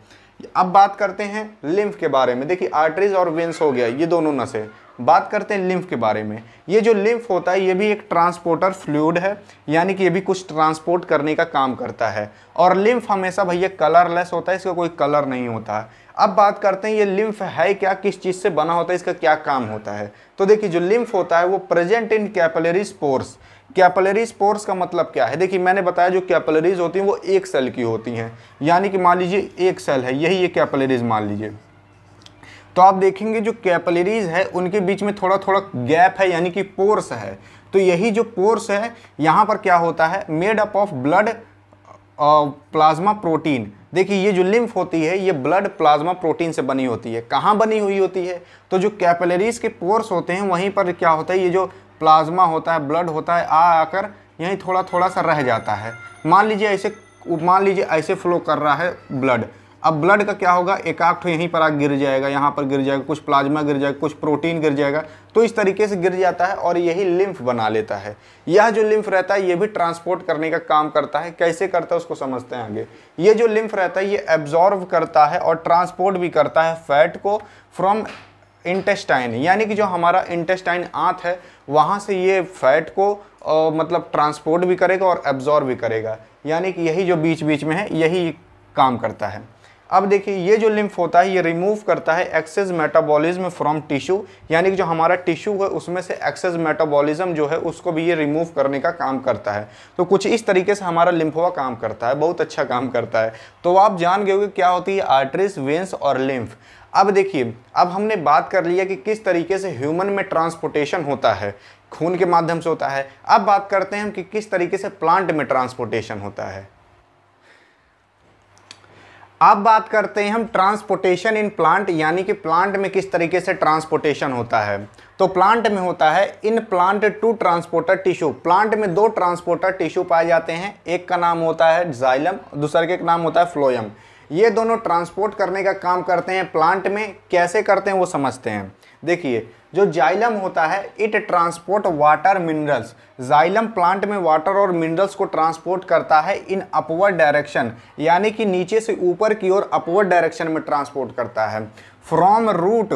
A: अब बात करते हैं लिम्फ के बारे में। देखिए आर्टरीज और वेन्स हो गया, ये दोनों नसें। बात करते हैं लिम्फ के बारे में। ये जो लिम्फ होता है ये भी एक ट्रांसपोर्टर फ्लूइड है, यानी कि ये भी कुछ ट्रांसपोर्ट करने का काम करता है। और लिम्फ हमेशा भैया कलरलेस होता है, इसका कोई कलर नहीं होता है। अब बात करते हैं ये लिम्फ है क्या, किस चीज़ से बना होता है, इसका क्या काम होता है। तो देखिए जो लिम्फ होता है वो present in capillary spores. Capillary spores का मतलब क्या है? देखिए मैंने बताया जो कैपिलरीज होती हैं वो एक सेल की होती हैं, यानी कि मान लीजिए एक सेल है, यही ये कैपिलरीज मान लीजिए। तो आप देखेंगे जो कैपिलरीज है उनके बीच में थोड़ा थोड़ा गैप है, यानी कि पोर्स है। तो यही जो पोर्स है यहाँ पर क्या होता है, made up of blood plasma protein. देखिए ये जो लिम्फ होती है ये ब्लड प्लाज्मा प्रोटीन से बनी होती है। कहाँ बनी हुई होती है? तो जो कैपिलरीज के पोर्स होते हैं वहीं पर क्या होता है, ये जो प्लाज्मा होता है, ब्लड होता है, आकर यहीं थोड़ा थोड़ा सा रह जाता है। मान लीजिए ऐसे फ्लो कर रहा है ब्लड। अब ब्लड का क्या होगा, एक आध ठो यहीं पर आके गिर जाएगा, यहाँ पर गिर जाएगा, कुछ प्लाज्मा गिर जाएगा, कुछ प्रोटीन गिर जाएगा, तो इस तरीके से गिर जाता है और यही लिम्फ बना लेता है। यह जो लिम्फ रहता है ये भी ट्रांसपोर्ट करने का काम करता है। कैसे करता है उसको समझते हैं आगे। ये जो लिम्फ रहता है ये एब्जॉर्व करता है और ट्रांसपोर्ट भी करता है फैट को फ्रॉम इंटेस्टाइन, यानी कि जो हमारा इंटेस्टाइन आंत है वहाँ से ये फैट को मतलब ट्रांसपोर्ट भी करेगा और एब्जॉर्ब भी करेगा, यानी कि यही जो बीच बीच में है यही काम करता है। अब देखिए ये जो लिम्फ होता है ये रिमूव करता है एक्सेस मेटाबॉलिज्म फ्रॉम टिश्यू, यानी कि जो हमारा टिश्यू है उसमें से एक्सेस मेटाबॉलिज्म जो है उसको भी ये रिमूव करने का काम करता है। तो कुछ इस तरीके से हमारा लिम्फोवा काम करता है, बहुत अच्छा काम करता है। तो आप जान गए कि क्या होती है आर्टरीज, वेन्स और लिम्फ। अब देखिए, अब हमने बात कर लिया कि किस तरीके से ह्यूमन में ट्रांसपोर्टेशन होता है, खून के माध्यम से होता है। अब बात करते हैं हम कि किस तरीके से प्लांट में ट्रांसपोर्टेशन होता है। अब बात करते हैं हम ट्रांसपोर्टेशन इन प्लांट, यानी कि प्लांट में किस तरीके से ट्रांसपोर्टेशन होता है। तो प्लांट में होता है in plant two transporter tissue. Plant में दो ट्रांसपोर्टर टिश्यू पाए जाते हैं, एक का नाम होता है जाइलम, दूसरे का नाम होता है फ्लोएम। ये दोनों ट्रांसपोर्ट करने का काम करते हैं प्लांट में। कैसे करते हैं वो समझते हैं। देखिए जो जाइलम होता है it transport water minerals. Xylem plant में वाटर और मिनरल्स को ट्रांसपोर्ट करता है इन अपवर्ड डायरेक्शन, यानी कि नीचे से ऊपर की ओर अपवर्ड डायरेक्शन में ट्रांसपोर्ट करता है। From root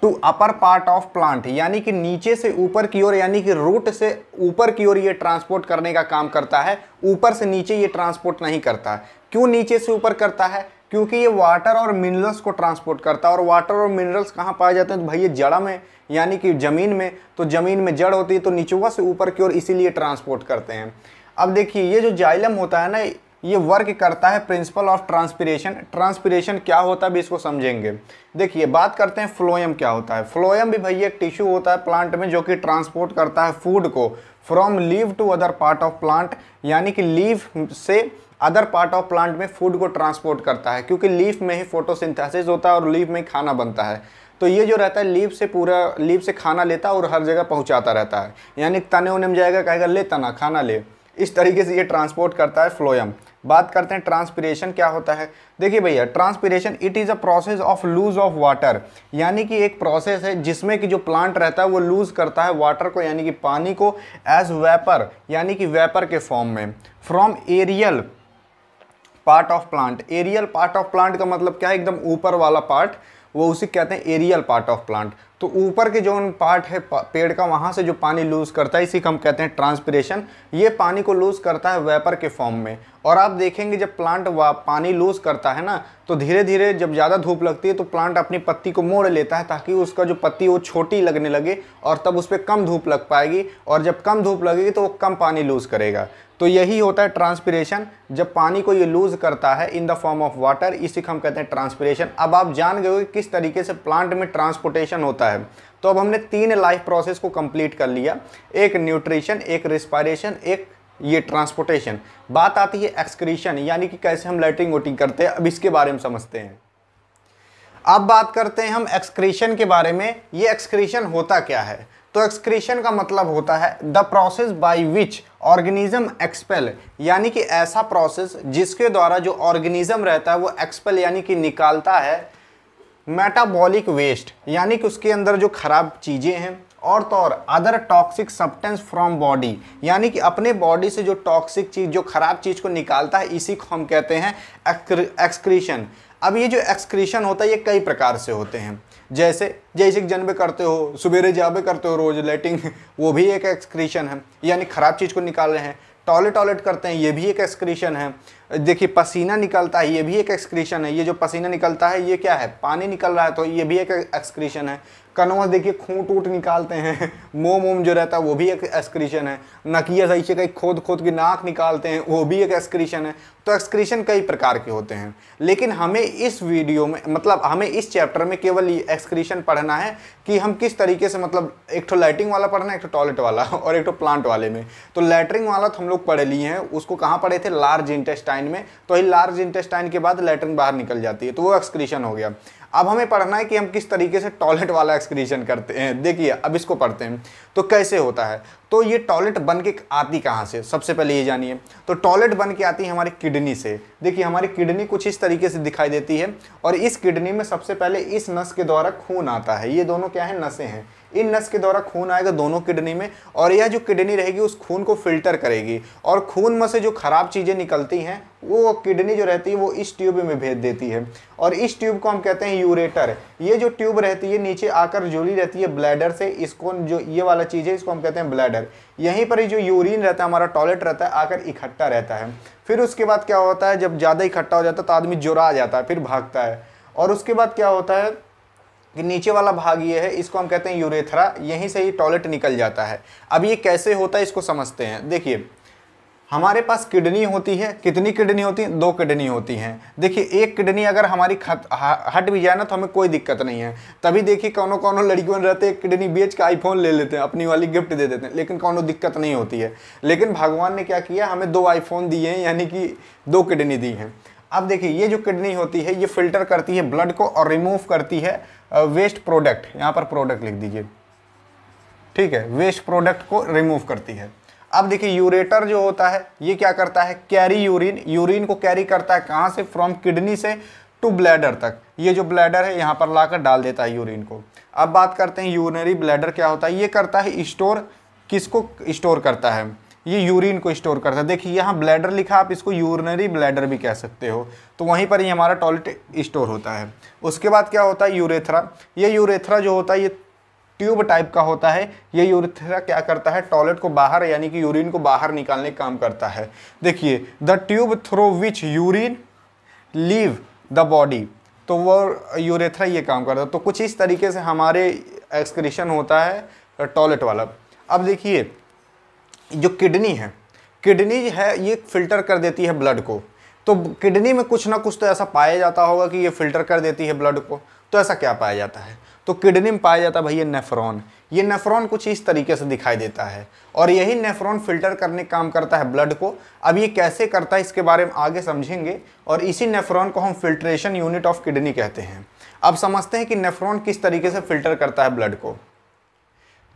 A: to upper part of plant, यानी कि नीचे से ऊपर की ओर, यानी कि रूट से ऊपर की ओर ये ट्रांसपोर्ट करने का काम करता है। ऊपर से नीचे ये ट्रांसपोर्ट नहीं करता। क्यों नीचे से ऊपर करता है? क्योंकि ये वाटर और मिनरल्स को ट्रांसपोर्ट करता है। और वाटर और मिनरल्स कहाँ पाए जाते हैं? तो भाई ये जड़ में, यानी कि ज़मीन में। तो ज़मीन में जड़ होती है तो नीचुआ से ऊपर की ओर इसीलिए ट्रांसपोर्ट करते हैं। अब देखिए ये जो जाइलम होता है ना ये वर्क करता है प्रिंसिपल ऑफ ट्रांसपिरेशन। ट्रांसपिरेशन क्या होता है भी इसको समझेंगे। देखिए बात करते हैं फ्लोएम क्या होता है। फ्लोएम भी भैया एक टिश्यू होता है प्लांट में जो कि ट्रांसपोर्ट करता है फूड को from leave to other part of plant, यानी कि लीव से अदर पार्ट ऑफ प्लांट में फूड को ट्रांसपोर्ट करता है, क्योंकि लीफ में ही फोटोसिंथेसिस होता है और लीफ में खाना बनता है। तो ये जो रहता है लीफ से खाना लेता है और हर जगह पहुंचाता रहता है, यानी तने उन्हें में जाएगा कहेगा ले तना खाना ले, इस तरीके से ये ट्रांसपोर्ट करता है फ्लोएम। बात करते हैं ट्रांसपिरेशन क्या होता है। देखिए भैया transpiration it is a process of lose of water, यानी कि एक प्रोसेस है जिसमें कि जो प्लांट रहता है वो लूज करता है वाटर को, यानी कि पानी को एज वेपर, यानी कि वेपर के फॉर्म में from aerial part of plant. Aerial part of plant का मतलब क्या है? एकदम ऊपर वाला पार्ट, वो उसी कहते हैं एरियल पार्ट ऑफ प्लांट। तो ऊपर के जो पार्ट है पेड़ का वहाँ से जो पानी लूज करता है इसी को हम कहते हैं ट्रांसपिरेशन। ये पानी को लूज करता है वेपर के फॉर्म में। और आप देखेंगे जब प्लांट पानी लूज करता है ना तो धीरे धीरे जब ज़्यादा धूप लगती है तो प्लांट अपनी पत्ती को मोड़ लेता है ताकि उसका जो पत्ती वो छोटी लगने लगे और तब उस पर कम धूप लग पाएगी, और जब कम धूप लगेगी तो वो कम पानी लूज करेगा। तो यही होता है ट्रांसपिरेशन, जब पानी को ये लूज करता है in the form of water, इसी को हम कहते हैं ट्रांसपिरेशन। अब आप जान गए कि किस तरीके से प्लांट में ट्रांसपोर्टेशन होता है। तो अब हमने 3 लाइफ प्रोसेस को कंप्लीट कर लिया, एक न्यूट्रिशन, एक रिस्पायरेशन, एक ये ट्रांसपोर्टेशन। बात आती है एक्सक्रीशन, यानी कि कैसे हम लैट्रिन वोटिंग करते हैं। अब इसके बारे में समझते हैं। अब बात करते हैं हम एक्सक्रीशन के बारे में। ये एक्सक्रीशन होता क्या है? तो एक्सक्रीशन का मतलब होता है the process by which organism expel, यानी कि ऐसा प्रोसेस जिसके द्वारा जो ऑर्गेनिज्म रहता है वो एक्सपेल यानी कि निकालता है मेटाबॉलिक वेस्ट, यानी कि उसके अंदर जो खराब चीज़ें हैं और तो और other toxic substance from body, यानी कि अपने बॉडी से जो टॉक्सिक चीज़, जो खराब चीज़ को निकालता है, इसी को हम कहते हैं एक्सक्रीशन। अब ये जो एक्सक्रीशन होता है ये कई प्रकार से होते हैं। जैसे कि जन्म करते हो, सवेरे जाबे करते हो रोज लेटिंग, वो भी एक एक्सक्रीशन है, यानी खराब चीज़ को निकाल रहे हैं। टॉयलेट करते हैं, ये भी एक एक्सक्रीशन है। देखिए पसीना निकलता है, ये भी एक एक्सक्रीशन है। ये जो पसीना निकलता है ये क्या है? पानी निकल रहा है, तो ये भी एक एक्सक्रीशन है। कनवा देखिए खूंट ऊट निकालते हैं, मोम जो रहता है वो भी एक एक्सक्रीशन है। नकिया सही से कहीं खोद के नाक निकालते हैं, वो भी एक एक्सक्रीशन है। तो एक्सक्रीशन कई प्रकार के होते हैं, लेकिन हमें इस वीडियो में, मतलब हमें इस चैप्टर में केवल ये एक्सक्रीशन पढ़ना है कि हम किस तरीके से, मतलब एक तो लैट्रिन वाला पढ़ना है, एक तो टॉयलेट वाला और एक तो प्लांट वाले में। तो लैट्रिन वाला तो हम लोग पढ़ लिए हैं, उसको कहाँ पढ़े थे? लार्ज इंटेस्टाइन में। तो ये लार्ज इंटेस्टाइन के बाद लैट्रिन बाहर निकल जाती है, तो वो एक्सक्रीशन हो गया। अब हमें पढ़ना है कि हम किस तरीके से टॉयलेट वाला एक्सक्रीशन करते हैं। देखिए अब इसको पढ़ते हैं तो कैसे होता है। तो ये टॉयलेट बन के आती कहाँ से, सबसे पहले ये जानिए। तो टॉयलेट बन के आती है हमारी किडनी से। देखिए हमारी किडनी कुछ इस तरीके से दिखाई देती है और इस किडनी में सबसे पहले इस नस के द्वारा खून आता है। ये दोनों क्या है, नसें हैं। इन नस के द्वारा खून आएगा दोनों किडनी में और यह जो किडनी रहेगी उस खून को फिल्टर करेगी और खून में से जो खराब चीज़ें निकलती हैं वो किडनी जो रहती है वो इस ट्यूब में भेज देती है और इस ट्यूब को हम कहते हैं यूरेटर। ये जो ट्यूब रहती है नीचे आकर जुड़ी रहती है ब्लैडर से, इसको जो ये वाला चीज़ है इसको हम कहते हैं ब्लैडर। यहीं पर ही जो यूरिन रहता है हमारा टॉयलेट रहता है आकर इकट्ठा रहता है। फिर उसके बाद क्या होता है, जब ज़्यादा इकट्ठा हो जाता है तो आदमी जुरा जाता है, फिर भागता है। और उसके बाद क्या होता है कि नीचे वाला भाग ये है, इसको हम कहते हैं यूरेथ्रा, यहीं से ही टॉयलेट निकल जाता है। अब ये कैसे होता है इसको समझते हैं। देखिए हमारे पास किडनी होती है, कितनी किडनी होती है, 2 किडनी होती हैं। देखिए एक किडनी अगर हमारी हट भी जाए ना तो हमें कोई दिक्कत नहीं है। तभी देखिए कौनो लड़कियों रहते हैं किडनी बेच के आईफोन ले लेते हैं, अपनी वाली गिफ्ट दे देते हैं, लेकिन कौनो दिक्कत नहीं होती है। लेकिन भगवान ने क्या किया, हमें 2 आईफोन दिए हैं, यानी कि 2 किडनी दी हैं। अब देखिए ये जो किडनी होती है ये फिल्टर करती है ब्लड को और रिमूव करती है वेस्ट प्रोडक्ट, यहाँ पर प्रोडक्ट लिख दीजिए, ठीक है, वेस्ट प्रोडक्ट को रिमूव करती है। अब देखिए यूरेटर जो होता है ये क्या करता है, कैरी यूरिन को कैरी करता है कहाँ से, फ्रॉम किडनी से टू ब्लैडर तक। ये जो ब्लैडर है यहाँ पर लाकर डाल देता है यूरिन को। अब बात करते हैं यूरिनरी ब्लैडर क्या होता है। ये करता है स्टोर, किसको स्टोर करता है, ये यूरिन को स्टोर करता है। देखिए यहाँ ब्लैडर लिखा, आप इसको यूरिनरी ब्लैडर भी कह सकते हो। तो वहीं पर ही हमारा टॉयलेट स्टोर होता है। उसके बाद क्या होता है यूरेथ्रा। ये यूरेथ्रा जो होता है ये ट्यूब टाइप का होता है। ये यूरेथ्रा क्या करता है, टॉयलेट को बाहर यानी कि यूरिन को बाहर निकालने का काम करता है। देखिए the tube through which urine leave the body, तो वो यूरेथ्रा ये काम करता है। तो कुछ इस तरीके से हमारे एक्सक्रीशन होता है टॉयलेट वाला। अब देखिए जो किडनी है ये फिल्टर कर देती है ब्लड को। तो किडनी में कुछ ना कुछ तो ऐसा पाया जाता होगा कि ये फिल्टर कर देती है ब्लड को। तो ऐसा क्या पाया जाता है, तो किडनी में पाया जाता है भाई ये नेफ्रॉन। ये नेफ्रॉन कुछ इस तरीके से दिखाई देता है और यही नेफ्रॉन फिल्टर करने का काम करता है ब्लड को। अब ये कैसे करता है इसके बारे में आगे समझेंगे और इसी नेफ्रॉन को हम फिल्ट्रेशन यूनिट ऑफ किडनी कहते हैं। अब समझते हैं कि नेफ्रॉन किस तरीके से फिल्टर करता है ब्लड को।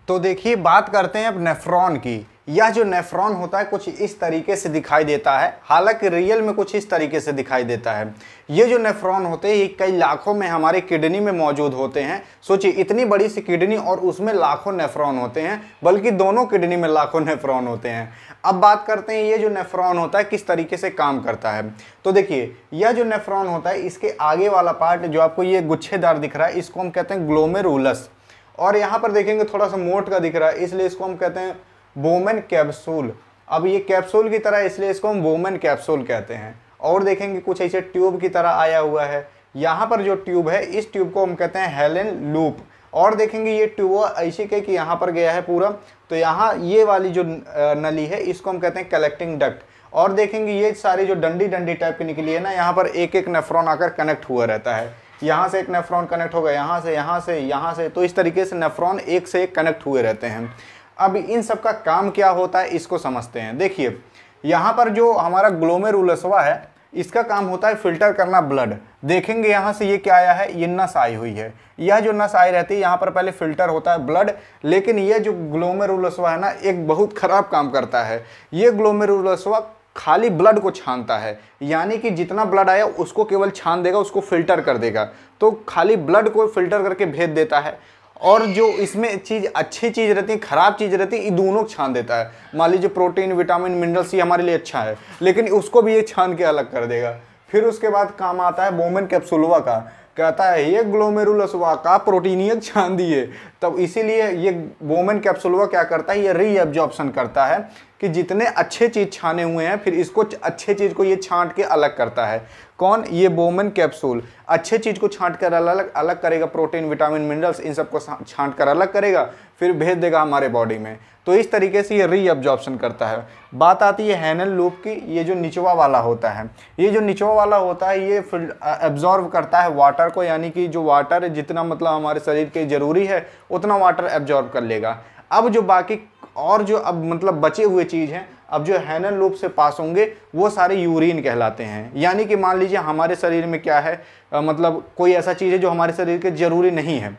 A: तो देखिए बात करते हैं अब नेफ्रॉन की। यह जो नेफ्रॉन होता है कुछ इस तरीके से दिखाई देता है, हालांकि रियल में कुछ इस तरीके से दिखाई देता है। ये जो नेफ्रॉन होते हैं ये कई लाखों में हमारे किडनी में मौजूद होते हैं। सोचिए इतनी बड़ी सी किडनी और उसमें लाखों नेफ्रॉन होते हैं, बल्कि दोनों किडनी में लाखों नेफ्रॉन होते हैं। अब बात करते हैं ये जो नेफ्रॉन होता है किस तरीके से काम करता है। तो देखिए यह जो नेफ्रॉन होता है इसके आगे वाला पार्ट जो आपको ये गुच्छेदार दिख रहा है इसको हम कहते हैं ग्लोमेरुलस, और यहाँ पर देखेंगे थोड़ा सा मोट का दिख रहा है इसलिए इसको हम कहते हैं बोमेन कैप्सूल। अब ये कैप्सूल की तरह इसलिए इसको हम बोमेन कैप्सूल कहते हैं। और देखेंगे कुछ ऐसे ट्यूब की तरह आया हुआ है। यहाँ पर जो ट्यूब है इस ट्यूब को हम कहते हैं हेलेन लूप। और देखेंगे ये ट्यूब ऐसी के कि यहाँ पर गया है पूरा, तो यहाँ ये वाली जो नली है इसको हम कहते हैं कलेक्टिंग डक्ट। और देखेंगे ये सारी जो डंडी टाइप की निकली है ना, यहाँ पर एक एक नेफ्रॉन आकर कनेक्ट हुआ रहता है। यहाँ से एक नेफ्रॉन कनेक्ट होगा, यहाँ से, यहाँ से, यहाँ से, तो इस तरीके से नेफ्रॉन एक से एक कनेक्ट हुए रहते हैं। अब इन सब का काम क्या होता है इसको समझते हैं। देखिए यहाँ पर जो हमारा ग्लोमेरुलसवा है इसका काम होता है फिल्टर करना ब्लड। देखेंगे यहाँ से ये क्या आया है, ये नस आई हुई है। यह जो नस आई रहती है यहाँ पर पहले फिल्टर होता है ब्लड, लेकिन ये जो ग्लोमेरुलसवा है ना एक बहुत खराब काम करता है। ये ग्लोमेरुलसवा खाली ब्लड को छानता है, यानी कि जितना ब्लड आया उसको केवल छान देगा, उसको फिल्टर कर देगा। तो खाली ब्लड को फिल्टर करके भेज देता है और जो इसमें चीज़ अच्छी चीज़ रहती है खराब चीज़ रहती है ये दोनों छान देता है। मान लीजिए प्रोटीन विटामिन मिनरल्स ये हमारे लिए अच्छा है, लेकिन उसको भी ये छान के अलग कर देगा। फिर उसके बाद काम आता है बोमेन कैप्सूलवा का, कहता है ये ग्लोमेरुलसवा का प्रोटीनियक छान दिए। तब इसीलिए ये बोमेन कैप्सूलवा क्या करता है, ये रीअब्जॉर्प्शन करता है कि जितने अच्छे चीज़ छाने हुए हैं फिर इसको अच्छे चीज़ को ये छांट के अलग करता है। कौन, ये बोमेन कैप्सूल अच्छे चीज़ को छांट कर अलग करेगा, प्रोटीन विटामिन मिनरल्स इन सबको छांट कर अलग करेगा, फिर भेज देगा हमारे बॉडी में। तो इस तरीके से ये रीअब्जॉर्प्शन करता है। बात आती है हेनेल लूप की। ये जो निचवा वाला होता है, ये जो निचवा वाला होता है ये एब्जॉर्ब करता है वाटर को, यानी कि जो वाटर जितना मतलब हमारे शरीर के ज़रूरी है उतना वाटर एब्जॉर्ब कर लेगा। अब जो बाकी और जो अब मतलब बचे हुए चीज़ हैं अब जो हैनन लूप से पास होंगे वो सारे यूरिन कहलाते हैं। यानी कि मान लीजिए हमारे शरीर में क्या है, मतलब कोई ऐसा चीज़ है जो हमारे शरीर के जरूरी नहीं है,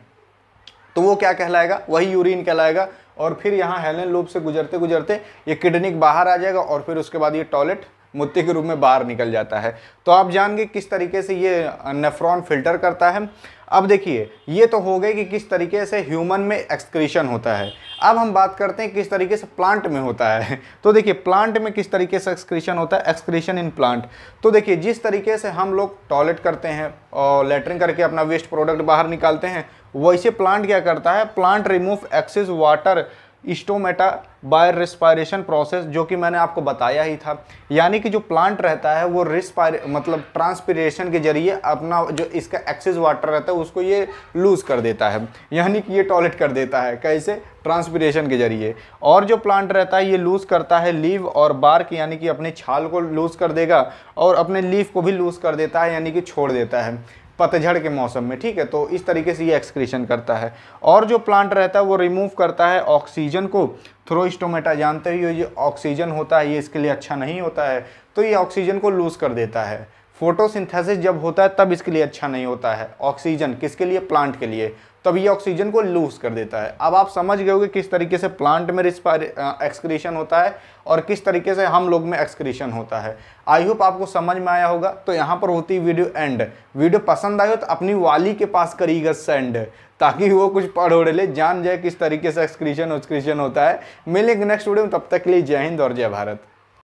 A: तो वो क्या कहलाएगा, वही यूरिन कहलाएगा। और फिर यहाँ हैनन लूप से गुजरते गुजरते ये किडनी बाहर आ जाएगा और फिर उसके बाद ये टॉयलेट मूत्र के रूप में बाहर निकल जाता है। तो आप जान गए किस तरीके से ये नेफ्रॉन फिल्टर करता है। अब देखिए ये तो हो गए कि किस तरीके से ह्यूमन में एक्सक्रीशन होता है। अब हम बात करते हैं किस तरीके से प्लांट में होता है। तो देखिए प्लांट में किस तरीके से एक्सक्रीशन होता है, एक्सक्रीशन इन प्लांट। तो देखिए जिस तरीके से हम लोग टॉयलेट करते हैं और लेटरिन करके अपना वेस्ट प्रोडक्ट बाहर निकालते हैं, वैसे प्लांट क्या करता है, plant remove excess water stomata by respiration process, जो कि मैंने आपको बताया ही था। यानी कि जो प्लांट रहता है वो मतलब ट्रांसपिरेशन के जरिए अपना जो इसका एक्सेस वाटर रहता है उसको ये लूज कर देता है, यानी कि ये टॉयलेट कर देता है। कैसे, ट्रांसपिरेशन के जरिए। और जो प्लांट रहता है ये लूज करता है लीव और बार्क, यानी कि अपने छाल को लूज कर देगा और अपने लीफ को भी लूज कर देता है, यानी कि छोड़ देता है पतझड़ के मौसम में। ठीक है, तो इस तरीके से ये एक्सक्रीशन करता है। और जो प्लांट रहता है वो रिमूव करता है ऑक्सीजन को थ्रू स्टोमेटा। जानते ही हो ये ऑक्सीजन होता है ये इसके लिए अच्छा नहीं होता है, तो ये ऑक्सीजन को लूज कर देता है। फोटोसिंथेसिस जब होता है तब इसके लिए अच्छा नहीं होता है ऑक्सीजन, किसके लिए, प्लांट के लिए, तब ये ऑक्सीजन को लूज कर देता है। अब आप समझ गए होंगे किस तरीके से प्लांट में एक्सक्रीशन होता है और किस तरीके से हम लोग में एक्सक्रीशन होता है। आई होप आपको समझ में आया होगा। तो यहाँ पर होती वीडियो एंड। वीडियो पसंद आई हो तो अपनी वाली के पास करिएगा सेंड, ताकि वो कुछ पढ़ ओढ़ ले, जान जाए किस तरीके से एक्सक्रीशन होता है। मिलेंगे नेक्स्ट वीडियो में, तब तक के लिए जय हिंद और जय भारत।